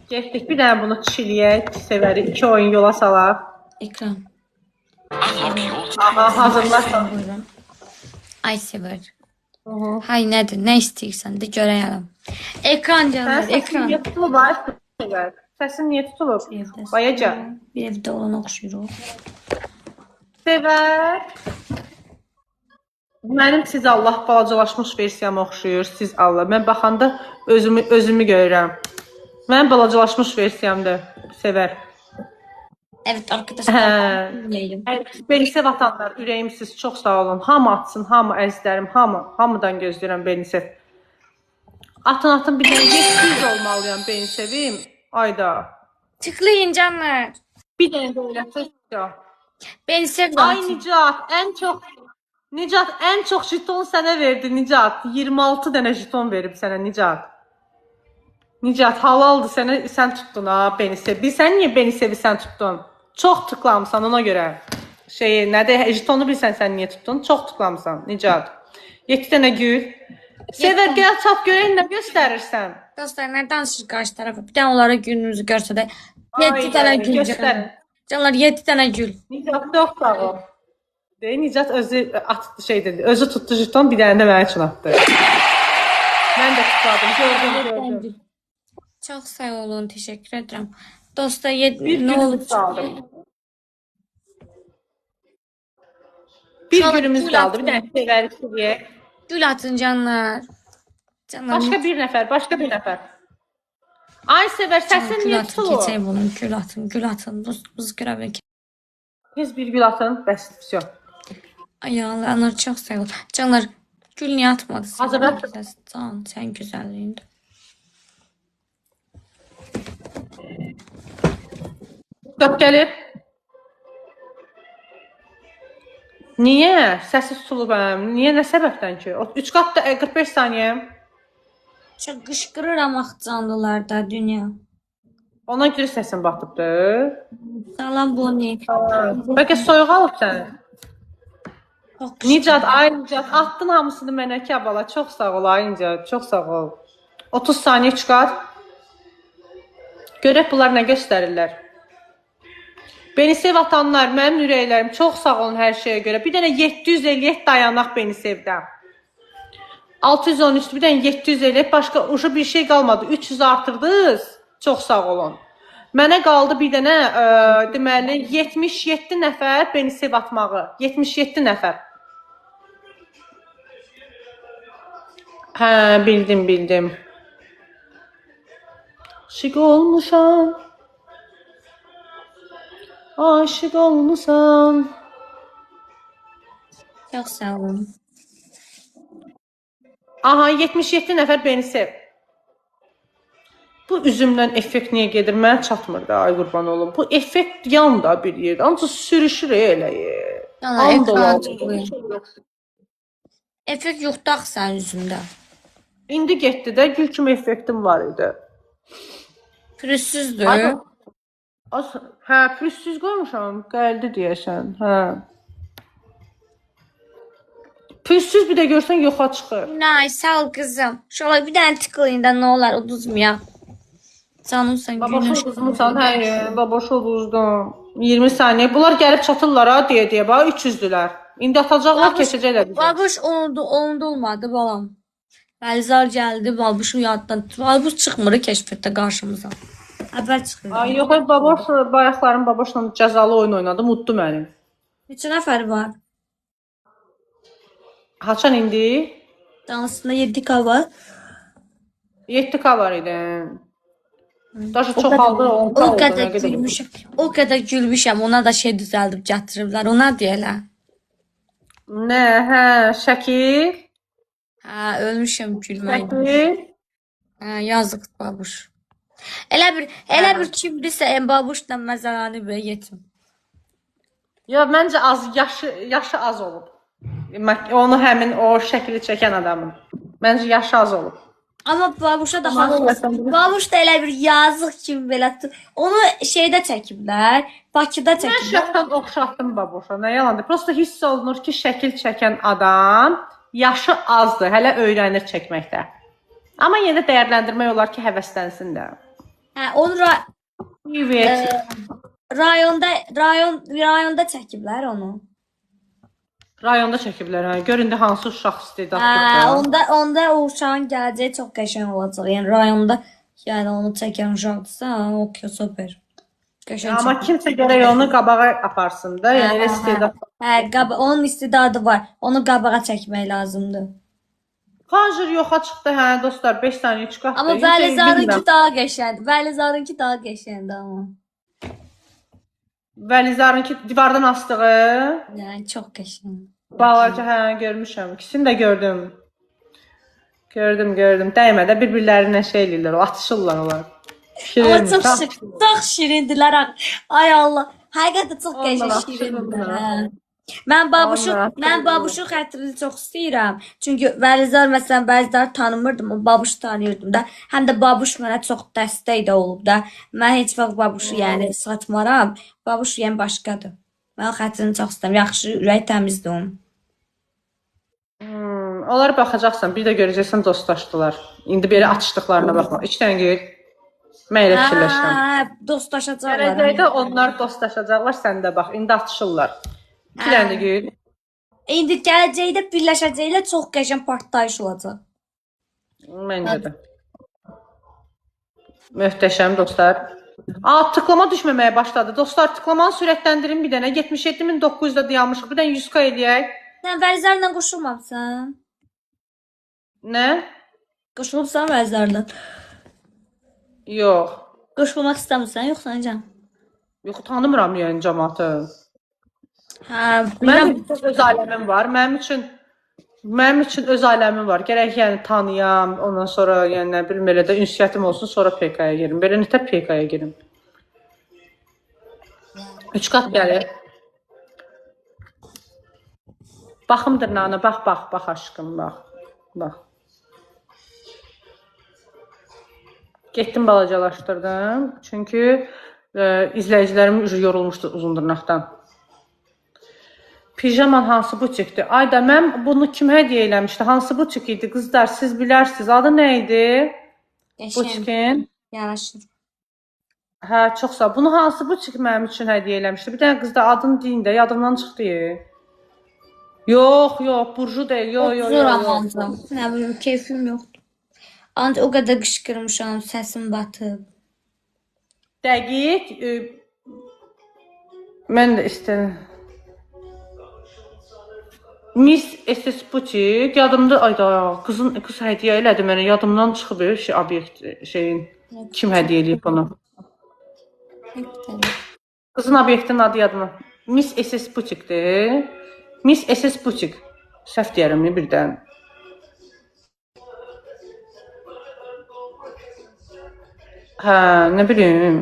Getdik, bir dənə bunu çiliyək, sevərik. 2 oyun yola salaq. Ekran. Aha, hazırlarsan. Ay sevər. Hay nədir, nə istəyirsən də görəyəm. Ekran canlar, ekran. Səsin niyə tutulub? Bayaca. Bir evdə olan oxşuyuruq. Sevər. Mənim siz Allah balacalaşmış versiyama oxşuyur. Siz Allah. Mən baxanda özümü görürəm. Mənim balacalaşmış versiyamdır. Sevər. Evet arkadaşlar. Benisev atanlar, ürəyimsiz çox sağ olun. Hamı atsın, hamı əzizlərim, hamıdan gözləyirəm Benisev. Atın bir dənə 700 olmalıyam Benisevim. Ayda. Tıklayın canlar. Bir dənə belə tıkla. Benisev Ay Nicat, ən çox jeton sənə verdi Nicat. 26 dənə jeton verib sənə Nicat. Nicat, halaldır sənə, sən tutdun ha Benisev. Sən niyə Benisevi sən tutdun? Çox tıklamısan ona görə. Nədir, jetonu bilsən sən niyə tutdun? Çox tıklamısan Nicat. 7 dənə gül. Sevər, gəl çap görək nə göstərirsən. Dostlar, nə danışır qarşı tərəfə? Bir dənə onlara gülünüzü görsədək. 7 dənə gül göstərin. Canlar, 7 dənə gül. Nicat, çox sağ ol. Nicat özü dedi, özü tutdu jeton, bir dənə də mənə üçün atdı. Mən də tutladım, gördüm. Çox sağ olun, təşəkkür edirəm. Dostlar, nə olub? Bir gülümüz qaldı, bir dənə sevəri seviyək. Gül atın canlar. Başqa bir nəfər. Ay Sevər, səsin niyə tutulur? Keçək bunu, gül atın. Buz qırabək. Tez bir gül atın, bəs, vəsiyon. Ay Allah, çox sağ olun. Canlar, gül niyə atmadınız? Hazırlat. Can, sən gözəlliyində. Qap gəlir. Niyə? Səsi tutulub həm. Niyə? Nə səbəbdən ki? 3 qatda 45 saniyə. Çox qışqırıram canlılarda dünya. Ona görə səsin batıbdır. Salam Boni. Bəlkə soyuq alıb səni. Nicat, attın hamısını mənə ki, abala. Çox sağ ol, ay Nicat. Çox sağ ol. 30 saniyə çıxar. Görək bunlar nə göstərirlər. Benisev atanlar, mənim ürəklərim, çox sağ olun hər şeyə görə. Bir dənə 700 eləyək dayanaq Benisevdə. 613, bir dənə 700 eləyək, başqa uşu bir şey qalmadı. 300 artırdınız, çox sağ olun. Mənə qaldı bir dənə, deməli, 77 nəfər Benisev atmağı. 77 nəfər. Hə, bildim. Aşıq olmuşam. Aşıq olmuşam. Çox sağ olun. Aha, 77 nəfər beni sev. Bu üzümdən effekt niyə gedir? Mənə çatmır da, ay qurban olum. Bu effekt yan da bir yerdə. Ancaq sürüşür elə. Yana And ekran olar. tıklayın. Effekt yoxdur axı sənin üzündə. İndi getdi də, gül kimi effektim var idi. Pürüzsüzdür. Hə, pürüzsüz qoymuşam. Gəldi deyəsən. Hə. Pürüzsüz bir də görsən yoxa çıxır. Nay, sağ ol qızım. Şöyle bir dənə tıklayın da nə olar uduzmayaq. Canım sən Babaşıl qızmısan, hə, babaşıl uzdum. 20 saniyə. Bunlar gəlib çatırlar ha deyə, bax 300-dülər. İndi atacaqlar, keçəcəklər bizə. Babuş onu olmadı balam. Bəlzar gəldi, Babuşun yaddan. Babuş çıxmır kəşfiyyatda qarşımıza. Əvvəl çıxır. Ay yox, babaş bayaqların babaşla cəzalı oyun oynadım, utdu məni. Neçə nəfər var? Haçan indi? Dansında 7K var. 7K var idi. Daşı çoxaldı, 10K O oldu. qədər gülmüşəm. O qədər gülmüşəm. Ona da şey düzəldib gətiriblər. Ona deyələr. Nə, hə, şəkil. Hə, ölmüşəm gülməkdən. Şəkil. Hə, yazıq Babuş. Elə bir kimdirsə Babuşla məzələni belə yetim. Ya məncə az yaşı az olub. Onu həmin o şəkili çəkən adamın. Məncə yaşı az olub. Amma Babuşa da Babuş da elə bir yazıq kimi belə onu şeydə çəkiblər, Bakıda Mən çəkiblər. şəxsən oxşatdım baboşa. Nə yalandır. Prosta hiss olunur ki, şəkil çəkən adam yaşı azdır, hələ öyrənir çəkməkdə. Amma yenə də dəyərləndirmək olar ki, həvəslənsin də. Hə, onu Evet. rayonda çəkiblər onu. Rayonda çəkiblər, hə. Görün də hansı uşaq Hə, istedadlıdır. onda o uşağın gələcəyi çox qəşəng olacaq. Yəni rayonda yəni onu çəkən uşaqdırsa, okey, super. Qəşəng. Amma kimsə gərək onu qabağa aparsın da, yəni elə istedad. Hə, onun istedadı var. Onu qabağa çəkmək lazımdır. Hazır yoxa çıxdı, hə, dostlar, 5 saniyə çıxartdı. Amma Vəlizarınki daha qəşəngdir. Vəlizarınki daha qəşəngdir amma. Vəlizarınki divardan asdığı. Yəni çox qəşəng. Balaca, hə, görmüşəm. İkisini də gördüm. Gördüm. Dəymədə bir-birlərinə şey eləyirlər, atışırlar onlar. Amma çox şirindirlər. Ay Allah. Həqiqətən çox qəşəng Onlar şirindirlər. atışırlar. Hə. Mən Onlar Babuşun xətrini çox istəyirəm. Çünki Vəlizar məsələn Vəlizarı tanımırdım, o Babuşu tanıyırdım da. Həm də Babuş mənə çox dəstək də olub da. Mən heç vaxt Babuşu yəni satmaram. Babuş yəni başqadır. Mən xətrini çox istəyirəm. Yaxşı, ürək təmizdir onun. Onlara baxacaqsan, bir də görəcəksən dostlaşdılar. İndi belə açışdıqlarına baxma. 2 dənə gül. Mən elə fikirləşirəm. Hə, dostlaşacaqlar. Gələcəkdə onlar dostlaşacaqlar, sən də bax. İndi atışırlar. 2 dənə də gül. İndi gələcəkdə birləşəcəklər, çox qəşəng partlayış olacaq. Məncə də. Möhtəşəm dostlar. Tıklama düşməməyə başladı. Dostlar, tıklamanı sürətləndirin bir dənə. 77.900-da dayanmışıq. Bir dənə 100K eləyək. Sən Vəlizarla qoşulmamısan? Nə? Qoşulubsan Vəlizarla? Yox. Qoşulmaq istəmirsən, yoxsa necə? Yox, tanımıram yəni cəmaatı. Hə, Mənim üçün öz aləmim var. Mənim üçün öz aləmim var. Gərək yəni tanıyam, ondan sonra yəni nə bilim elə də ünsiyyətim olsun, sonra PK-ya girim. Belə nətə PK-ya girim. 3 qat gəlir. Baxımdır Nana, bax aşkım, bax. Getdim balacalaşdırdım. Çünki izləyicilərim yorulmuşdu uzun dırnaqdan. Pijaman hansı butikdir? Ayda, mən bunu kim hədiyyə eləmişdi? Hansı butik idi? Qızlar, siz bilərsiniz. Adı nə idi? Butikin. Yaraşır. Hə, çox sağ ol. Bunu hansı butik mənim üçün hədiyyə eləmişdi? Bir dənə qız da adını deyin də, yadımdan çıxdı. Yox, Burcu deyil. Yox. Nə bilim, keyfim yoxdur. Ancaq o qədər qışqırmışam, səsim batıb. Dəqiq. Mən də istəyirəm. Miss SS Butik, yadımda, qız hədiyyə elədi mənə, yadımdan çıxıb obyekt şeyin, kim hədiyyə eləyib bunu? Qızın obyektinin adı yadıma. Miss SS Butikdir. Miss SS Butik. Səhv deyərəm birdən. Hə, nə bilim.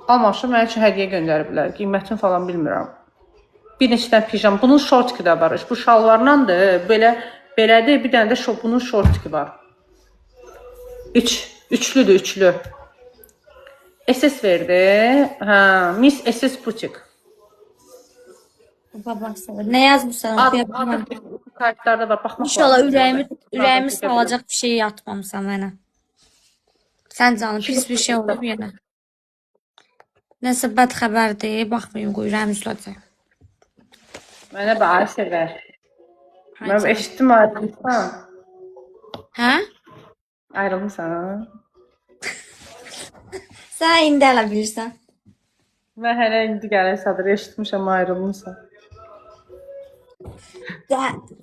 Almamışam, mənim üçün hədiyyə göndəriblər. Qiymətini falan bilmirəm. Bir neçə dənə pijam. Bunun şortiki də var. Bu şalvarlandır. Belədir. Bir dənə də bunun şortiki var. Üçlüdür, üçlü. SS verdi. Hə, Miss SS Butik. Babaxsana. Nə yazmışsan? Oxuya bilmirəm. Kartlarda var. Baxmaq İnşallah lazım. ürəyimi salacaq bir şey yatmamısan mənə. Sən canım pis bir şey olub yenə. Nəsə bəd xəbərdir. Baxmayım, qoy ürəyim üzüləcək. Mənə bax, sevər. Mən eşitdim ayrılmışsan. Hə? Ayrılmışsan. Sən indi elə bilirsən. Mən hələ indi gəlir sadır eşitmişəm ayrılmışsan.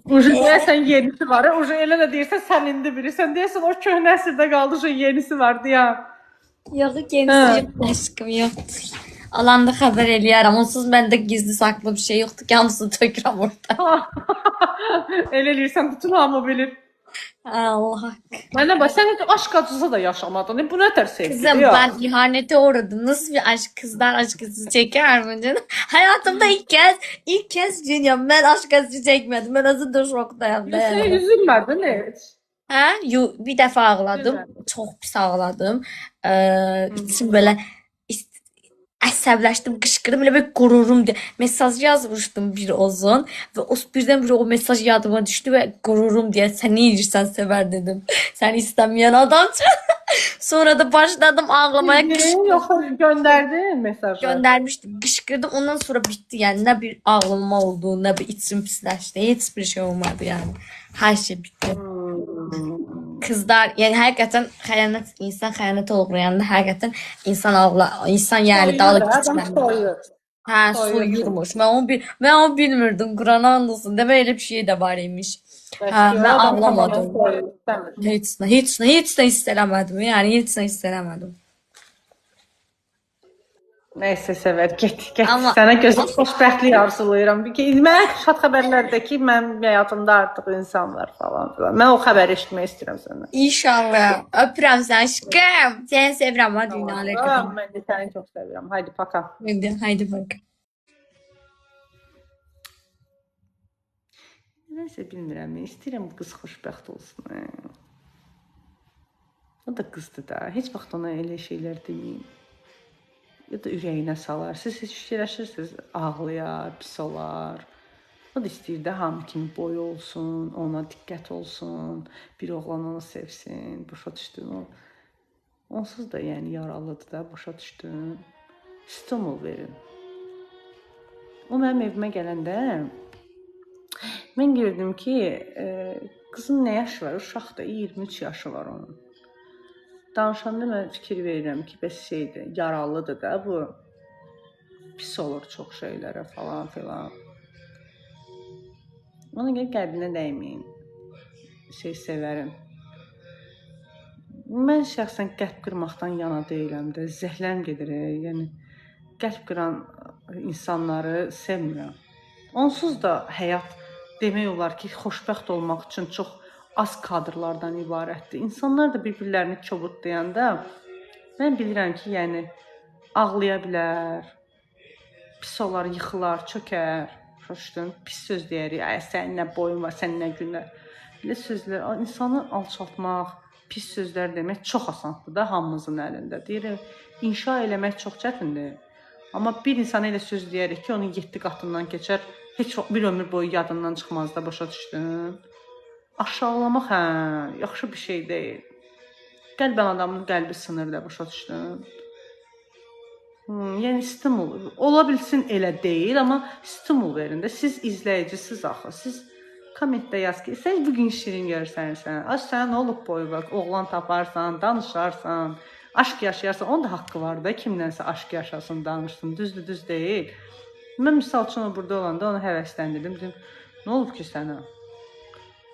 Ucu deyəsən yenisi var. Ucu elə də deyirsən sən indi bilirsən. Deyəsən o köhnə əsrdə qaldı şu yenisi var deyə. Yox, yenisi yox, aşkım yoxdur. Alanda xəbər eləyərəm. Onsuz məndə gizli saklı bir şey yoxdur ki, hamısını tökürəm orada. Elə eləyirsən, bütün hamı bilir. Allah haqqı. Mənə bax, sən heç aşk acısı da yaşamadın. Bu nə tər sevgidir Kızım ya? ben ihanete uğradım. Nasıl bir aşk, kızlar aşk acısı çeker mi canım? Hayatımda ilk kez dinliyorum. Ben aşk acısı çekmedim. Ben azıdır şoktayım. Sən üzülmədin heç. Ha? Bir dəfə ağladım. Üzülmədin. Çox pis ağladım. İçim belə əsəbləşdim, qışqırdım, elə bir qururum deyə. Mesaj yazmışdım bir uzun və birdən-birə o mesaj yadıma düşdü və qururum deyə sən nə edirsən sevər dedim. Səni istəməyən adam. Sonra da başladım ağlamaya. Yoxsa göndərdin mesajı? Göndermiştim, qışqırdım. Ondan sonra bitti yani. Ne bir ağlama oldu, ne bir içim pisləşdi. Hiçbir şey olmadı yani. Her şey bitti. Kızlar yani hakikaten insan xəyanət uğrayanda hakikaten insan yani dalı gitməli. Ha, soyurmuş. Ben onu bilmirdim. Kur'an'a andolsun. Demek öyle bir şey de var imiş. Ha, ben ağlamadım. Hiç ne istemedim. Yani hiç ne istemedim. Nəysə sevər, get. Amma- Sənə gözəl xoşbəxtlik arzulayıram. Mən şad xəbərlərdəki mənim həyatımda artıq insan var falan filan. Mən o xəbəri eşitmək istəyirəm səndən. İnşallah. Öpürəm səni aşkım. Səni sevirəm ha dünyalar qədər. Mən də səni çox sevirəm. Haydi paka. Haydi bak. Nəsə bilmirəm, istəyirəm bu qız xoşbəxt olsun. O da qızdır da. Heç vaxt ona elə şeylər deməyin. Ya da ürəyinə salar. Siz heç fikirləşirsiniz, ağlayar, pis olar. O da istəyir də hamı kimi boy olsun, ona diqqət olsun, bir oğlan onu sevsin, başa düşdün. Onsuz da yəni yaralıdır da, başa düşdün. Stimul verin. O mənim evimə gələndə mən gördüm ki, qızın nə yaşı var? Uşaqdır, 23 yaşı var onun. Danışanda mən fikir verirəm ki, bəs şeydir, yaralıdır da bu. Pis olur çox şeylərə falan filan. Ona görə qəlbinə dəyməyin. Sevərəm. Mən şəxsən qəlb qırmaqdan yana deyiləm də, zəhləm gedir. Yəni qəlb qıran insanları sevmirəm. Onsuz da həyat demək olar ki, xoşbəxt olmaq üçün çox az kadrlardan ibarətdir. İnsanlar da bir-birlərini kobudlayanda mən bilirəm ki, yəni ağlaya bilər, pis olar, yıxılar, çökər. Xoşdun, pis söz deyirik. Ay sənin nə boyun var, sənin nə günlər. Belə sözlər insanı alçaltmaq, pis sözlər demək çox asandır da hamımızın əlində. Deyirəm, inşa eləmək çox çətindir. Amma bir insana elə söz deyərik ki, onun 7 qatından keçər, heç bir ömür boyu yadından çıxmaz da, başa düşdün? Aşağılamaq, hə, yaxşı bir şey deyil. Qəlbən adamın qəlbi sınır da, başa düşdün? Yəni stimul, ola bilsin elə deyil, amma stimul verin də. Siz izləyicisiz axı, siz kommentdə yaz ki, sən bugün şirin görsənsən, sən olub boyu bak, oğlan taparsan, danışarsan, aşk yaşayarsan, onun da haqqı var da, kimdənsə aşk yaşasın, danışsın, düzdür, düz deyil. Mən misal üçün burada olanda onu həvəsləndirdim, dedim, nə olub ki sənə?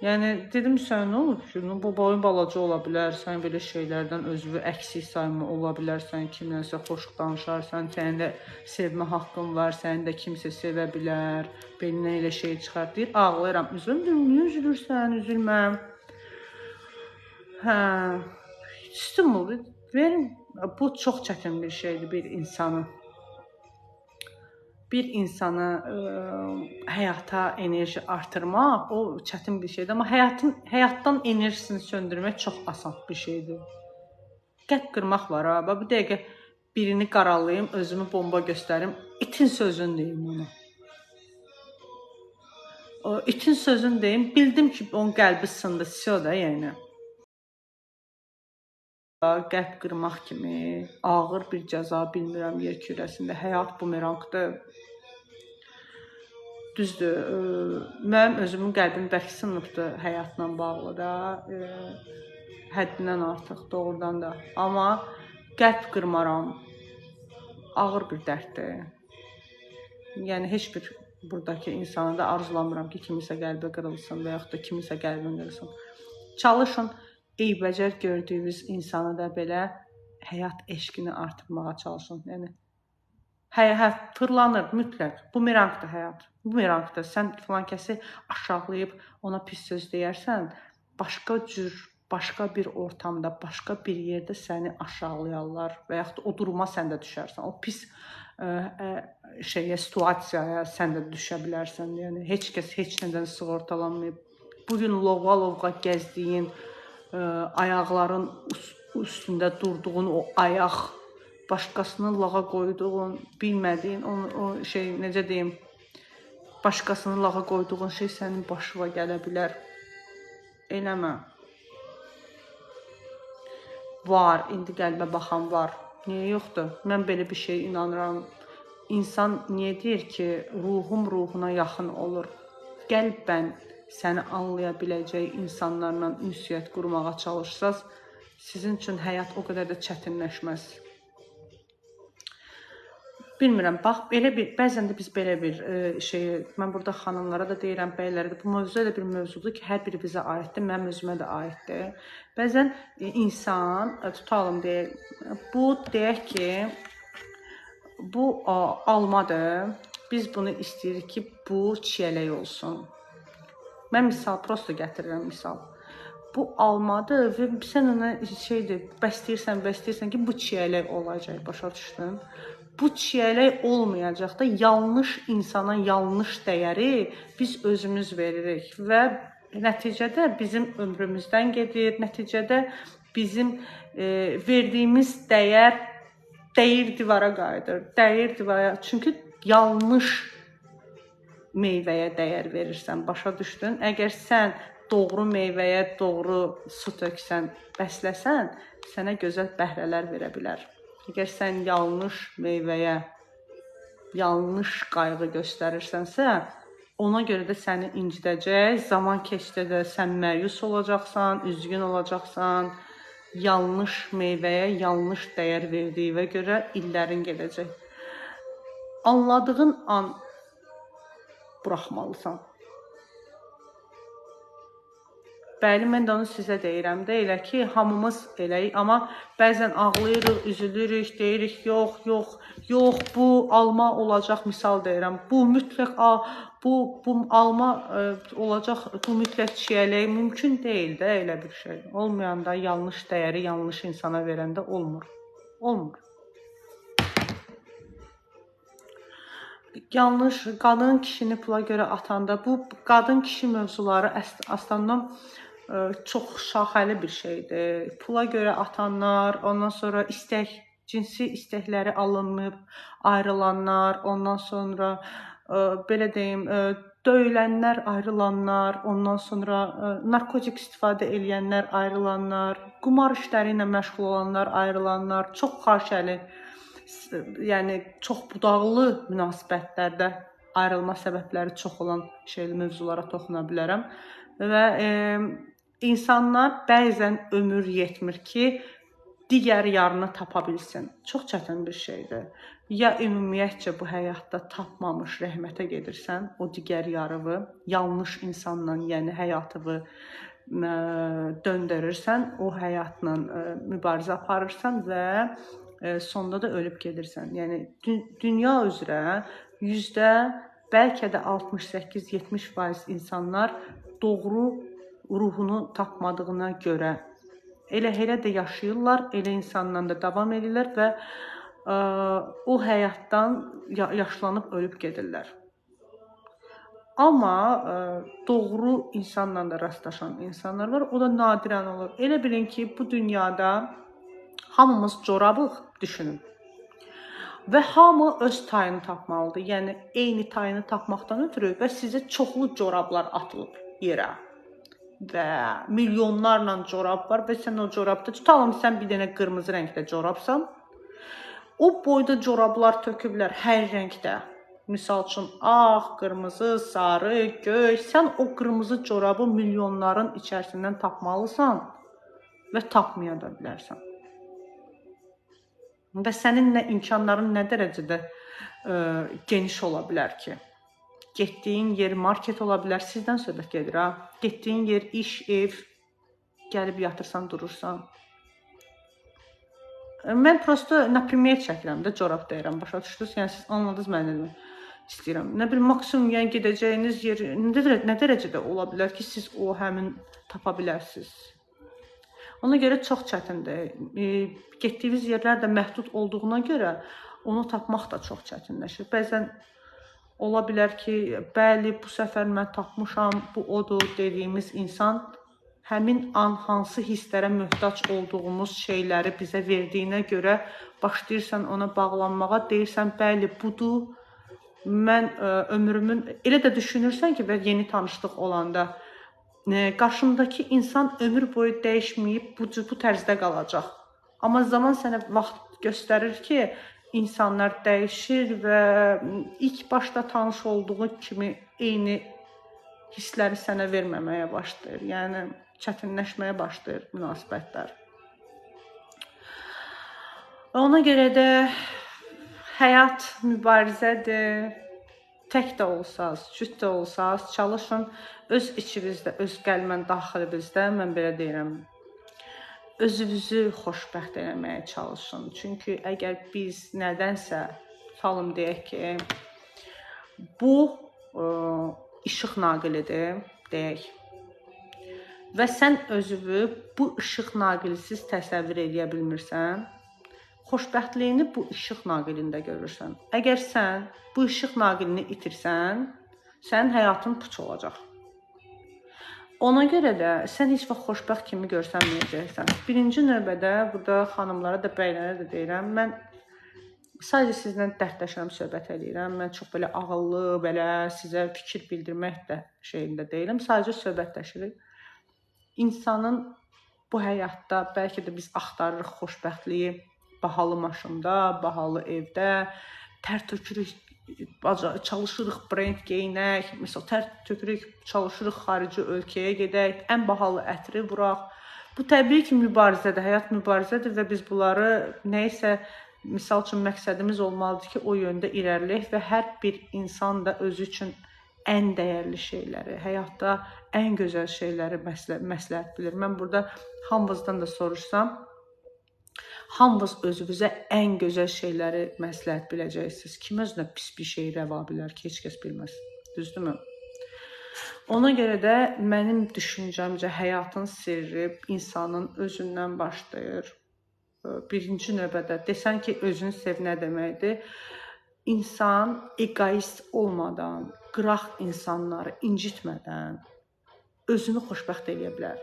Yəni dedim sən nə olub ki, bu boyun balaca ola bilər, sən belə şeylərdən özünü əksik sayma ola bilərsən, kimdənsə xoş danışarsan, sənin də sevmə haqqın var, səni də kimsə sevə bilər, belindən elə şey çıxar deyir, ağlayıram, üzülürəm, niyə üzülürsən, üzülməm. Hə, stimul, Verin, bu çox çətin bir şeydir bir insanı həyata enerji artırmaq, o çətin bir şeydir. Amma həyatdan enerjisini söndürmək çox asan bir şeydir. Qəlb qırmaq var ha. Bu dəqiqə birini qaralayım, özümü bomba göstərim, itin sözünü deyim ona. O itin sözünü deyim, bildim ki, onun qəlbi sındı, sio da yəni. Qəlb qırmaq kimi ağır bir cəza bilmirəm yer kürəsində. Həyat bumerangdır. Düzdür, mənim özümün qəlbim bərk sınıbdır həyatla bağlı da, həddindən artıq doğrudan da. Amma qəlb qırmaram, ağır bir dərddir. Yəni, heç bir buradakı insanı da arzulamıram ki, kimisə qəlbi qırılsın və yaxud da kimisə qəlbin qırılsın. Çalışın, eybəcər gördüyünüz insanı da belə həyat eşqini artırmağa çalışın. Yəni, fırlanır mütləq. Bumerangdır həyat. Bumerangdır. Sən filan kəsi aşağılayıb ona pis söz deyərsən, başqa cür, başqa bir ortamda, başqa bir yerdə səni aşağılayarlar və yaxud da o duruma sən də düşərsən. O pis situasiyaya sən də düşə bilərsən. Yəni, heç kəs heç nədən sığortalanmayıb. Bugün lovğa-lovğa gəzdiyin, ayaqların üstündə durduğun o ayaq, başqasının lağa qoyduğun, bilmədiyin, necə deyim, başqasının lağa qoyduğun şey sənin başına gələ bilər. Eləmə. Var, indi qəlbə baxan var. Niyə yoxdur? Mən belə bir şey inanıram. İnsan niyə deyir ki, ruhum ruhuna yaxın olur? Qəlbən səni anlaya biləcək insanlarla ünsiyyət qurmağa çalışsaz, sizin üçün həyat o qədər də çətinləşməz. Bilmirəm, bax, bəzən də biz belə bir mən burada xanımlara da deyirəm, bəylərə də, bu mövzu elə bir mövzudur ki, hər biri bizə aiddir, mənim özümə də aiddir. Bəzən insan, tutalım deyək, deyək ki, bu almadır, biz bunu istəyirik ki, bu çiyələk olsun. Mən prosto gətirirəm misal. Bu almadır və sən ona bəsləyirsən ki, bu çiyələk olacaq, başa düşdün? Bu çiyələk olmayacaq da yanlış insana yanlış dəyəri biz özümüz veririk və nəticədə bizim ömrümüzdən gedir, nəticədə bizim verdiyimiz dəyər divara qayıdır, divara. Çünki yanlış meyvəyə dəyər verirsən, başa düşdün? Əgər sən doğru meyvəyə doğru su töksən, bəsləsən, sənə gözəl bəhrələr verə bilər. Əgər sən yanlış meyvəyə, yanlış qayğı göstərirsənsə, ona görə də səni incidəcək, zaman keçdikcə sən məyus olacaqsan, üzgün olacaqsan, yanlış meyvəyə yanlış dəyər verdiyinə görə illərin gedəcək. Anladığın an buraxmalısan. Bəli, mən də onu sizə deyirəm də, elə ki, hamımız eləyik, amma bəzən ağlayırıq, üzülürük, deyirik, yox, bu alma olacaq, misal deyirəm, bu mütləq alma olacaq, bu mütləq çiyələk, mümkün deyil də elə bir şey. Olmayanda yanlış dəyəri yanlış insana verəndə olmur. Yanlış, qadın kişini pula görə atanda, bu qadın kişi mövzuları əslində çox şaxəli bir şeydir. Pula görə atanlar, ondan sonra cinsi istəkləri alınmayıb ayrılanlar, ondan sonra belə deyim, döyülənlər ayrılanlar, ondan sonra narkotik istifadə edənlər ayrılanlar, qumar işləri ilə məşğul olanlar ayrılanlar, çox xaşəli, yəni çox budaqlı münasibətlərdə ayrılma səbəbləri çox olan mövzulara toxuna bilərəm və İnsanlar bəzən ömür yetmir ki, digər yarını tapa bilsin. Çox çətin bir şeydir. Ya ümumiyyətcə bu həyatda tapmamış rəhmətə gedirsən, o digər yarını yanlış insanla, yəni həyatını döndürürsən, o həyatla mübarizə aparırsan və sonda da ölüb gedirsən. Yəni dünya üzrə bəlkə də 68-70% insanlar doğru ruhunu tapmadığına görə Elə də yaşayırlar, elə insanla da davam edirlər və o həyatdan yaşlanıb ölüb gedirlər. Amma doğru insanla da rastlaşan insanlar var, o da nadirən olur. Elə bilin ki, bu dünyada hamımız corabıq, düşünün. Və hamı öz tayını tapmalıdır. Yəni eyni tayını tapmaqdan ötürü və sizə çoxlu corablar atılıb yerə. Və milyonlarla corab var və sən o corabda tutalım sən bir dənə qırmızı rəngdə corabsan. O boyda corablar töküblər hər rəngdə. Misal üçün ağ, qırmızı, sarı, göy. Sən o qırmızı corabı milyonların içərisindən tapmalısan və tapmaya da bilərsən. Və sənin imkanların nə dərəcədə geniş ola bilər ki? Getdiyin yer market ola bilər, sizdən söhbət gedir ha. Getdiyin yer iş, ev, gəlib yatırsan, durursan. Mən prosto naprimer çəkirəm də, corab deyirəm, başa düşdünüz? Yəni siz anladınız mən nə demək istəyirəm. Nə bilim, maksimum yəni gedəcəyiniz yer nə dərəcədə ola bilər ki, siz o həmin tapa bilərsiniz. Ona görə çox çətindir. Getdiyiniz yerlər də məhdud olduğuna görə onu tapmaq da çox çətinləşir. Bəzən ola bilər ki, bəli, bu səfər mən tapmışam, bu odur dediyimiz insan həmin an hansı hisslərə möhtac olduğumuz şeyləri bizə verdiyinə görə başlayırsan ona bağlanmağa, deyirsən, bəli, budur. Mən ömrümün, elə də düşünürsən ki, və yeni tanışlıq olanda, qarşımdakı insan ömür boyu dəyişməyib, bu tərzdə qalacaq. Amma zaman sənə vaxt göstərir ki, insanlar dəyişir və ilk başda tanış olduğu kimi eyni hissləri sənə verməməyə başlayır. Yəni, çətinləşməyə başlayır münasibətlər. Ona görə də həyat mübarizədir. Tək də olsaz, cüt də olsaz, çalışın öz içinizdə, öz qəlbən daxilinizdə, mən belə deyirəm, özünüzü xoşbəxt eləməyə çalışın. Çünki əgər biz nədənsə, tutalım deyək ki, bu işıq naqilidir, deyək. Və sən özünü bu işıq naqilisiz təsəvvür edə bilmirsən, xoşbəxtliyini bu işıq naqilində görürsən. Əgər sən bu işıq naqilini itirsən, sənin həyatın puç olacaq. Ona görə də sən heç vaxt xoşbəxt kimi görsənməyəcəksən. Birinci növbədə burada xanımlara da, bəylərə də deyirəm, mən sadəcə sizlə dərdləşirəm, söhbət edirəm. Mən çox belə ağıllı, belə sizə fikir bildirmək də şeyində deyiləm. Sadəcə söhbətləşirik. İnsanın bu həyatda bəlkə də biz axtarırıq xoşbəxtliyi bahalı maşında, bahalı evdə, tər tökürük, çalışırıq brend geyinək, məsələn, tər tökürük, çalışırıq xarici ölkəyə gedək, ən bahalı ətri vuraq. Bu təbii ki, mübarizədir, həyat mübarizədir və biz bunları nəyisə, misal üçün məqsədimiz olmalıdır ki, o yöndə irəliləyək və hər bir insan da özü üçün ən dəyərli şeyləri, həyatda ən gözəl şeyləri məsləhət bilir. Mən burada hamınızdan da soruşsam, hamınız özünüzə ən gözəl şeyləri məsləhət biləcəksiniz. Kim özünə pis bir şey rəva bilər ki, heç kəs bilməz. Düzdürmü? Ona görə də mənim düşüncəmcə həyatın sirri insanın özündən başlayır. Birinci növbədə desən ki, özünü sev nə deməkdir? İnsan egoist olmadan, qıraq insanları incitmədən özünü xoşbəxt edə bilər.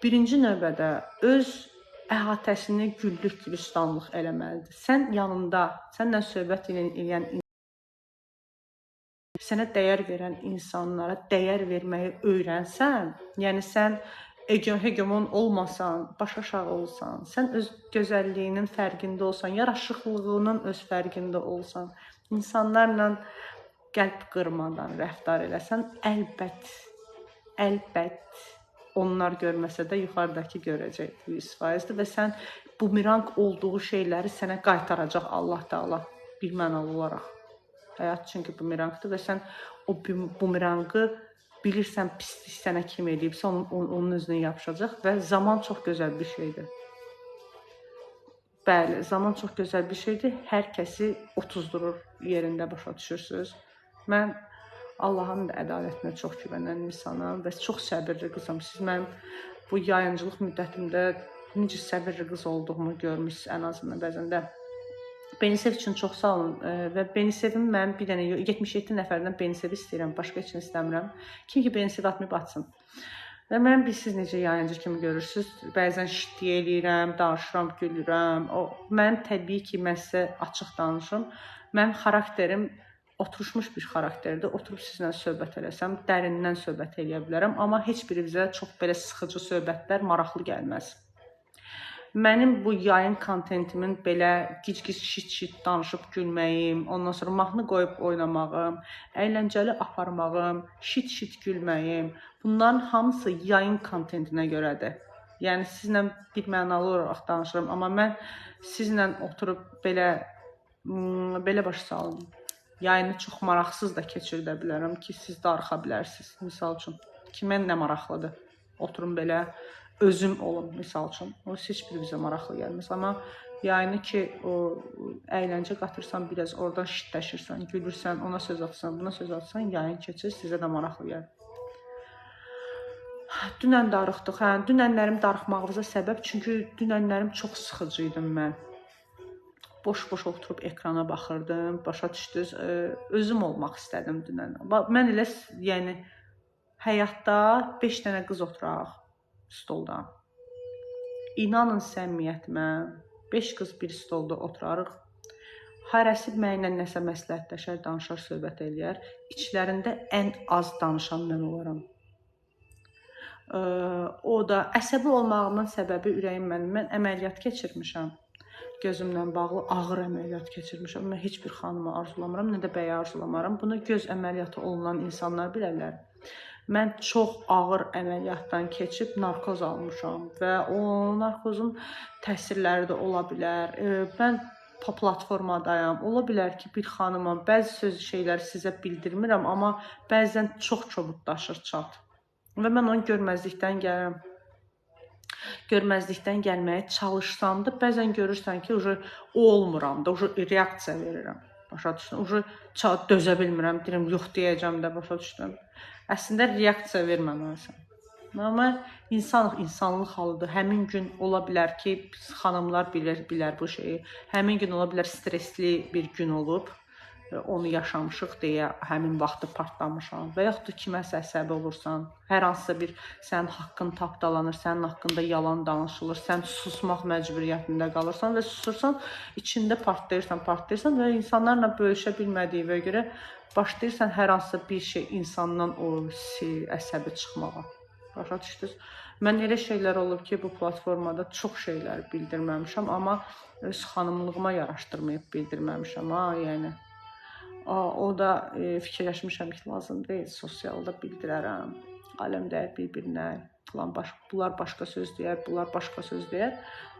Birinci növbədə öz əhatəsini güllük gülistanlıq eləməlidir. Sən yanında, səndən söhbət edən, sənə dəyər verən insanlara dəyər verməyi öyrənsən, yəni sən hegemon olmasan, baş aşağı olsan, sən öz gözəlliyinin fərqində olsan, yaraşıqlığının öz fərqində olsan, insanlarla qəlb qırmadan rəftar eləsən, əlbət onlar görməsə də yuxarıdakı görəcək 100%-dir və sən bumerang olduğu şeyləri sənə qaytaracaq Allah Taala bilmənalı olaraq. Həyat çünki bumerangdır və sən o bumerangı bilirsən pislik sənə kim edibsə onun özünə yapışacaq və zaman çox gözəl bir şeydir. Bəli, zaman çox gözəl bir şeydir. Hər kəsi otuzdurur yerində, başa düşürsünüz. Mən Allahın da ədalətinə çox güvənən insanam və çox səbirli qızam. Siz mənim bu yayıncılıq müddətimdə necə səbirli qız olduğumu görmüsünüz ən azından bəzən də. Benisev üçün çox sağ olun və Benisevin mən bir dənə 77 nəfərdən Benisev istəyirəm, başqa heç nə istəmirəm. Kim ki Benisev atmayıb atsın. Və mən siz necə yayıncı kimi görürsünüz, bəzən şiddiyə eləyirəm, danışıram, gülürəm. Mən təbii ki, mən sizə açıq danışım. Mənim xarakterim oturmuş bir xarakterdir. Oturub sizlə söhbət eləsəm, dərindən söhbət eləyə bilərəm, amma heç birimizə çox belə sıxıcı söhbətlər maraqlı gəlməz. Mənim bu yayın kontentimin belə gic-gic, şit-şit danışıb gülməyim, ondan sonra mahnı qoyub oynamağım, əyləncəli aparmağım, şit-şit gülməyim, bunların hamısı yayın kontentinə görədir. Yəni sizlə bir mənalı olaraq danışıram, amma mən sizlə oturub belə başa salın. Yayını çox maraqsız da keçirdə bilərəm ki, siz darıxa bilərsiniz. Misal üçün, kimə nə maraqlıdır? Oturun belə özüm olum, misal üçün. O heç bir bizə maraqlı gəlməz. Amma yayını ki, o əyləncə qatırsan, biraz oradan şitləşirsən, gülürsən, ona söz atsan, buna söz atsan, yayın keçir, sizə də maraqlı gəlir. Dünən darıxdıq. Dünənlərim darıxmağımıza səbəb, çünki dünənlərim çox sıxıcı idim mən. Boş-boş oturub ekrana baxırdım, başa düşdünüz, özüm olmaq istədim dünən. Mən elə, yəni, həyatda 5 dənə qız oturaq stolda. İnanın səmimiyyətimə, 5 qız bir stolda oturarıq. Hərəsi mənimlə nəsə məsləhətləşər, danışar, söhbət eləyər. İçlərində ən az danışan mən olaram. O da əsəbi olmağımın səbəbi ürəyim mənim. Mən əməliyyat keçirmişəm. Gözümlə bağlı ağır əməliyyat keçirmişəm. Mən heç bir xanımı arzulamıram, nə də bəyi arzulamaram. Bunu göz əməliyyatı olunan insanlar bilərlər. Mən çox ağır əməliyyatdan keçib narkoz almışam və o narkozun təsirləri də ola bilər. Mən platformadayam. Ola bilər ki, bir xanımam. Bəzi şeyləri sizə bildirmirəm, amma bəzən çox kobudlaşır çat. Və mən onu görməzlikdən gəlirəm. Görməzlikdən gəlməyə çalışsam da, bəzən görürsən ki, o olmuram da, reaksiya verirəm. Başa düşdüm. Dözə bilmirəm, deyirəm, yox deyəcəm də, başa düşdüm. Əslində reaksiya verməməlisən. Amma insanlıq halıdır. Həmin gün ola bilər ki, xanımlar bilər bu şeyi. Həmin gün ola bilər stresli bir gün olub. Onu yaşamışıq deyə həmin vaxtı partlamışam və yaxud da kiməsə əsəbi olursan, hər hansısa bir sənin haqqın tapdalanır, sənin haqqında yalan danışılır, sən susmaq məcburiyyətində qalırsan və susursan, içində partlayırsan və insanlarla bölüşə bilmədiyinə görə başlayırsan hər hansısa bir şey insandan o əsəbi çıxmağa. Başa düşdünüz? Mən elə şeylər olub ki, bu platformada çox şeylər bildirməmişəm, amma öz xanımlığıma yaraşdırmayıb bildirməmişəm, yəni. O da fikirləşmişəm ki, lazım deyil, sosialda bildirərəm. Aləm dəyər bir-birinə, bunlar başqa söz deyər, bunlar başqa söz deyər.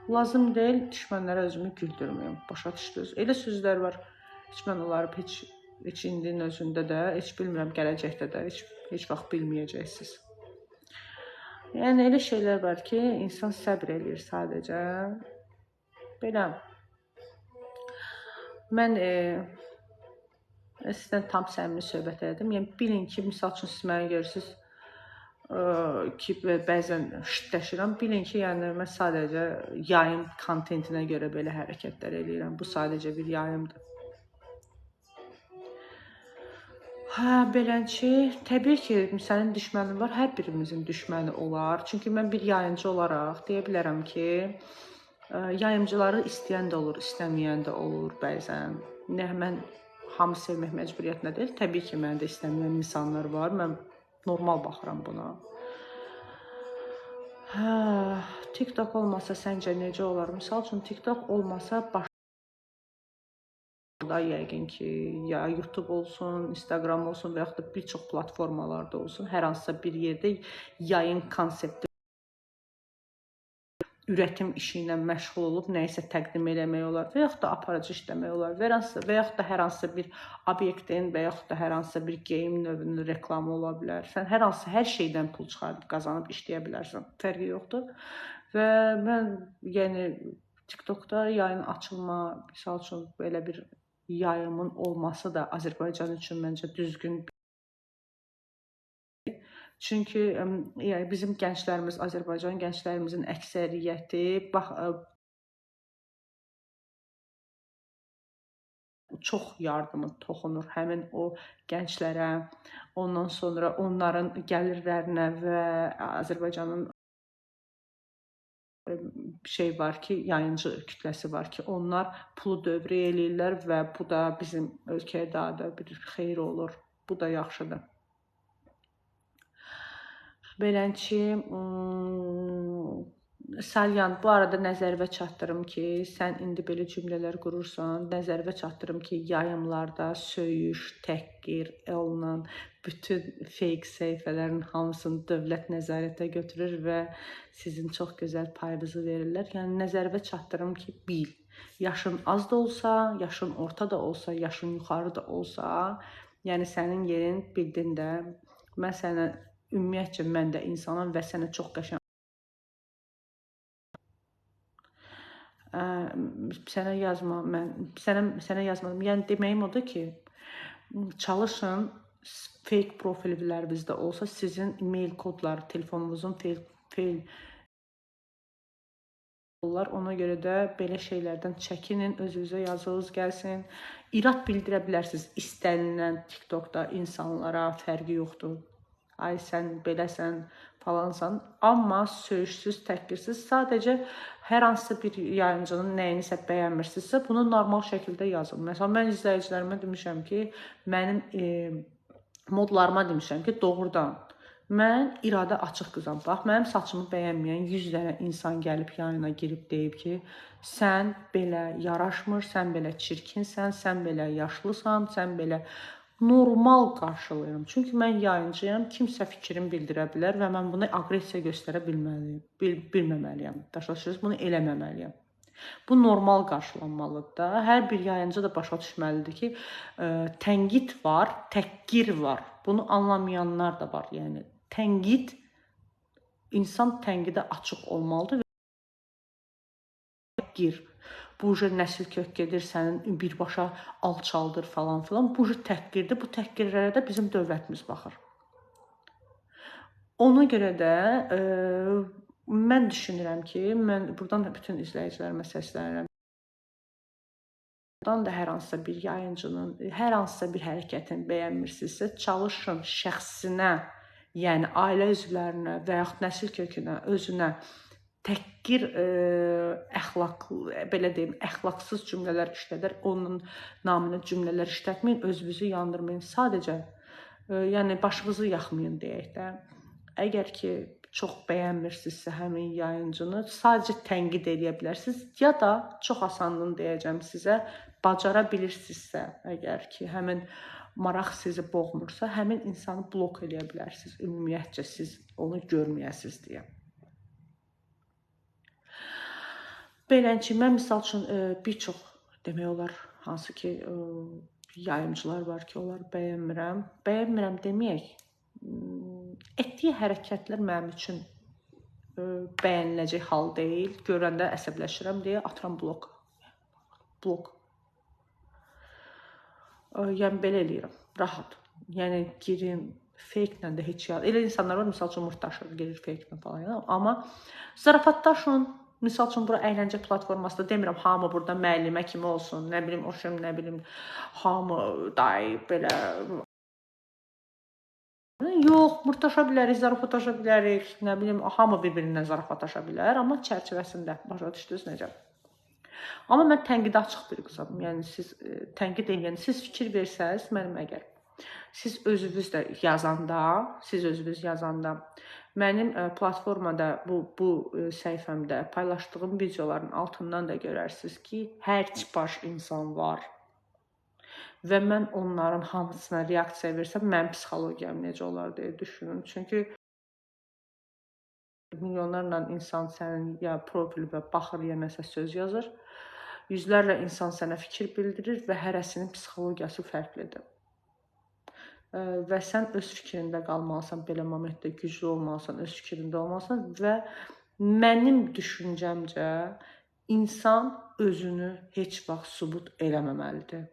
Lazım deyil, düşmənlərə özümü güldürməyim, başa düşdünüz. Elə sözlər var, heç mən onları heç indinin özündə də, heç bilmirəm, gələcəkdə də, heç vaxt bilməyəcəksiniz. Yəni, elə şeylər var ki, insan səbr eləyir sadəcə. Belə, mən sizdən tam səmimi söhbət edim. Yəni, bilin ki, misal üçün siz mənə görürsünüz ki, bəzən şidləşirəm. Bilin ki, yəni, mən sadəcə yayım kontentinə görə belə hərəkətlər eləyirəm. Bu sadəcə bir yayımdır. Beləncə, təbii ki, sənin düşmənin var, hər birimizin düşməni olar. Çünki mən bir yayıncı olaraq deyə bilərəm ki, yayımcıları istəyən də olur, istəməyən də olur bəzən. Mən hamı sevmək məcburiyyətində deyil. Təbii ki, məni də istəməyən insanlar var. Mən normal baxıram buna. TikTok olmasa səncə necə olar? Misal üçün, TikTok olmasa da yəqin ki, ya YouTube olsun, Instagram olsun və yaxud da bir çox platformalarda olsun, hər hansısa bir yerdə yayın konsepti ürətim işi ilə məşğul olub nəyisə təqdim eləmək olar və yaxud da aparıcı işləmək olar və yaxud da hər hansısa bir obyektin və yaxud da hər hansısa bir game növünün reklamı ola bilər. Sən hər şeydən pul çıxarıb, qazanıb işləyə bilərsən. Fərqi yoxdur. Və mən, yəni, TikTokda yayın açılma, misal üçün belə bir yayımın olması da Azərbaycan üçün məncə düzgün Çünki yəni bizim gənclərimiz, Azərbaycan gənclərimizin əksəriyyəti çox yardımı toxunur həmin o gənclərə, ondan sonra onların gəlirlərinə və Azərbaycanın var ki, yayıncı kütləsi var ki, onlar pulu dövrəyə eləyirlər və bu da bizim ölkəyə daha da bir xeyir olur. Bu da yaxşıdır. Beləncə, Salyan, bu arada nəzərinə çatdırım ki, sən indi belə cümlələr qurursan, nəzərinə çatdırım ki, yayımlarda söyüş, təhqir olunan bütün fake səhifələrin hamısını dövlət nəzarətə götürür və sizin çox gözəl payınızı verirlər. Yəni nəzərinə çatdırım ki, bil. Yaşın az da olsa, yaşın orta da olsa, yaşın yuxarı da olsa, yəni sənin yerin bildin də, mən sənə ümumiyyətcə mən də insanam və sənə çox qəşəng sənə yazmadım. Yəni deməyim odur ki, çalışın fake profillərinizdə olsa sizin e-mail kodları, telefonunuzun ona görə də belə şeylərdən çəkinin, özünüzə yazınız gəlsin. İrad bildirə bilərsiniz istənilən TikTokda insanlara, fərqi yoxdur. Ay sən beləsən, falansan. Amma söyüşsüz, təhqirsiz, sadəcə hər hansısa bir yayıncının nəyinisə bəyənmirsinizsə, bunu normal şəkildə yazın. Məsələn, mən izləyicilərimə demişəm ki, mənim modlarıma demişəm ki, doğrudan mən iradə açıq qızam. Bax, mənim saçımı bəyənməyən 100 dənə insan gəlib yayına girib deyib ki, sən belə yaraşmır, sən belə çirkinsən, sən belə yaşlısan, sən belə normal qarşılayıram. Çünki mən yayıncıyam, kimsə fikrini bildirə bilər və mən buna aqressiya göstərə bilməməliyəm. Başa düşürsünüz? Bunu eləməməliyəm. Bu normal qarşılanmalıdır da. Hər bir yayıncı da başa düşməlidir ki, tənqid var, təhqir var. Bunu anlamayanlar da var. Yəni tənqid, insan tənqidə açıq olmalıdır və təhqir. Bu nəsil kök gedir, sənin birbaşa alçaldır falan filan. Bu təhqirdir. Bu təhqirlərə də bizim dövlətimiz baxır. Ona görə də mən düşünürəm ki, mən buradan da bütün izləyicilərimə səslənirəm. Buradan da hər hansısa bir yayıncının, hər hansısa bir hərəkətini bəyənmirsinizsə, çalışın şəxsinə, yəni ailə üzvlərinə və yaxud nəsil kökünə, özünə təhqir, belə deyim, əxlaqsız cümlələr işlədər, onun naminə cümlələr işlətməyin, özünüzü yandırmayın. Sadəcə, yəni başınızı yaxmayın deyək də. Əgər ki, çox bəyənmirsinizsə həmin yayıncını, sadəcə tənqid edə bilərsiniz ya da çox asanlığını deyəcəm sizə, bacara bilirsinizsə, əgər ki, həmin maraq sizi boğmursa, həmin insanı blok edə bilərsiniz. Ümumiyyətcə siz onu görməyəsiniz deyə. Beləncə, mən misal üçün bir çox demək olar, hansı ki, yayımcılar var ki, onları bəyənmirəm. Bəyənmirəm deməyək, etdiyi hərəkətlər mənim üçün bəyəniləcək hal deyil. Görəndə əsəbləşirəm deyə atıram blok. Yəni belə eləyirəm, rahat. Yəni girim, fake-lə də heç ya. Elə insanlar var, misal üçün murtaşır, gerir fake-lə falan. Amma zarafatdaşın. Misal üçün, bura əyləncə platformasında demirəm, hamı burada müəllimə kimi olsun, nə bilim, hamı dayı, belə. Yox, murtaşa bilərik, zarafatlaşa bilərik, nə bilim, hamı bir-birindən zarafatlaşa bilər, amma çərçivəsində, başa düşdünüz necə? Amma mən tənqidə açıq bir qızam, yəni siz tənqid edin, siz fikir versəniz, mənim əgər siz özünüz də yazanda, mənim platformada, bu səhifəmdə paylaşdığım videoların altından da görərsiniz ki, hər tipaş insan var və mən onların hamısına reaksiya versəm, mənim psixologiyam necə olar deyə düşünün. Çünki milyonlarla insan sənin ya profilinə baxır, ya nəsə söz yazır, yüzlərlə insan sənə fikir bildirir və hərəsinin psixologiyası fərqlidir. Və sən öz fikrində qalmalısan, belə momentdə güclü olmalısan, öz fikrində olmalısan və mənim düşüncəmcə insan özünü heç vaxt sübut eləməməlidir.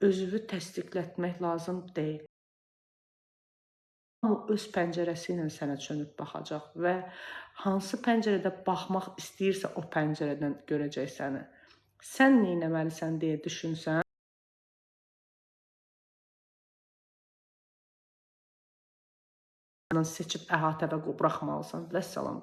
Özünü təsdiqlətmək lazım deyil. Hamı öz pəncərəsi ilə sənə çönüb baxacaq və hansı pəncərədə baxmaq istəyirsə o pəncərədən görəcək səni. Sən nə etməlisən deyə düşünsən, seçib əhatədə buraxmalısan. Vəssalam.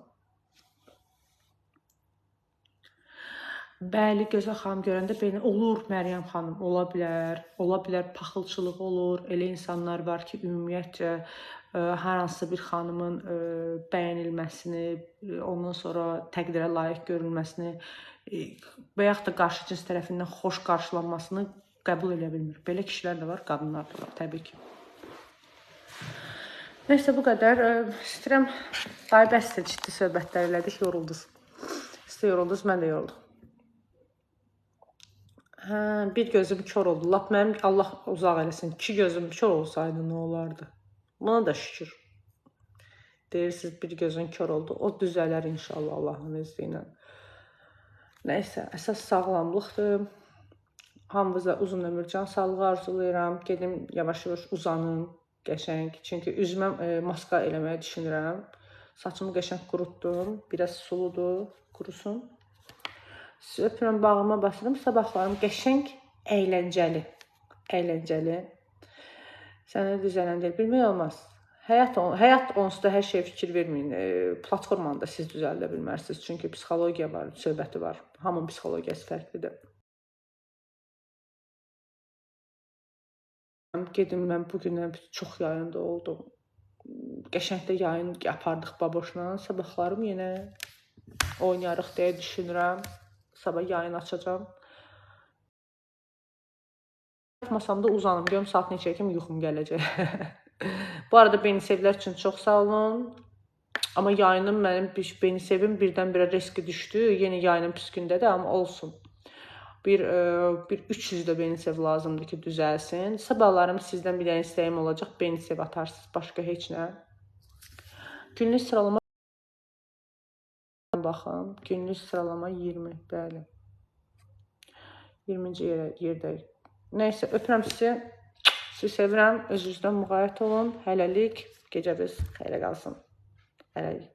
Bəli, Gözəl xanım görəndə belə olur, Məryəm xanım, ola bilər paxılçılıq olur. Elə insanlar var ki, ümumiyyətcə hər hansı bir xanımın bəyənilməsini, ondan sonra təqdirə layiq görülməsini və yaxud da qarşı cins tərəfindən xoş qarşılanmasını qəbul edə bilmir. Belə kişilər də var, qadınlar da var, təbii ki. Nəysə, bu qədər. İstəyirəm, daha bəsdir, ciddi söhbətlər elədik, yoruldunuz. Siz də yoruldunuz, mən də yoruldum. Bir gözüm kör oldu. Lap mənim Allah uzaq eləsin. 2 gözüm kör olsaydı nə olardı? Buna da şükür. Deyirsiniz bir gözün kör oldu. O düzələr inşallah Allahın izni ilə. Nəysə, əsas sağlamlıqdır. Hamınıza uzun ömür, can sağlığı arzulayıram. Gedim yavaş-yavaş uzanım, qəşəng. Çünki üzümə maska eləməyi düşünürəm. Saçımı qəşəng qurutdum. Biraz suludur, qurusun. Sizi öpürəm, bağıma basıram. Sabahlarım qəşəng, əyləncəli. Sənə düzələn deyil, bilmək olmaz. Həyat onsuz da hər şeyə fikir verməyin. Platformanda siz düzəldə bilmərsiniz. Çünki psixologiya var, söhbəti var. Hamının psixologiyası fərqlidir. Gedim, mən bugün çox yayında oldum. Qəşəng də yayın apardıq baboşla. Sabahlarım yenə oynayarıq deyə düşünürəm. Sabah yayın açacağım. Masamda uzanım. Görüm saat neçəyə kimi yuxum gələcək. Bu arada beni sevlər üçün çox sağ olun. Amma yayınım mənim beni sevim birdən-birə riski düşdü. Yenə yayının pis gündədir, amma olsun. Bir 300 də beni sev lazımdır ki, düzəlsin. Sabahlarım sizdən bir dənə istəyim olacaq. Beni sev atarsınız. Başqa heç nə. Günlük sıralama baxın. Günlük sıralama 20. Bəli. 20-ci yerdəyik. Nəysə, öpürəm sizi. Sizi sevirəm. Özünüzdən müğayət olun. Hələlik gecəniz xeyrə qalsın. Hələlik.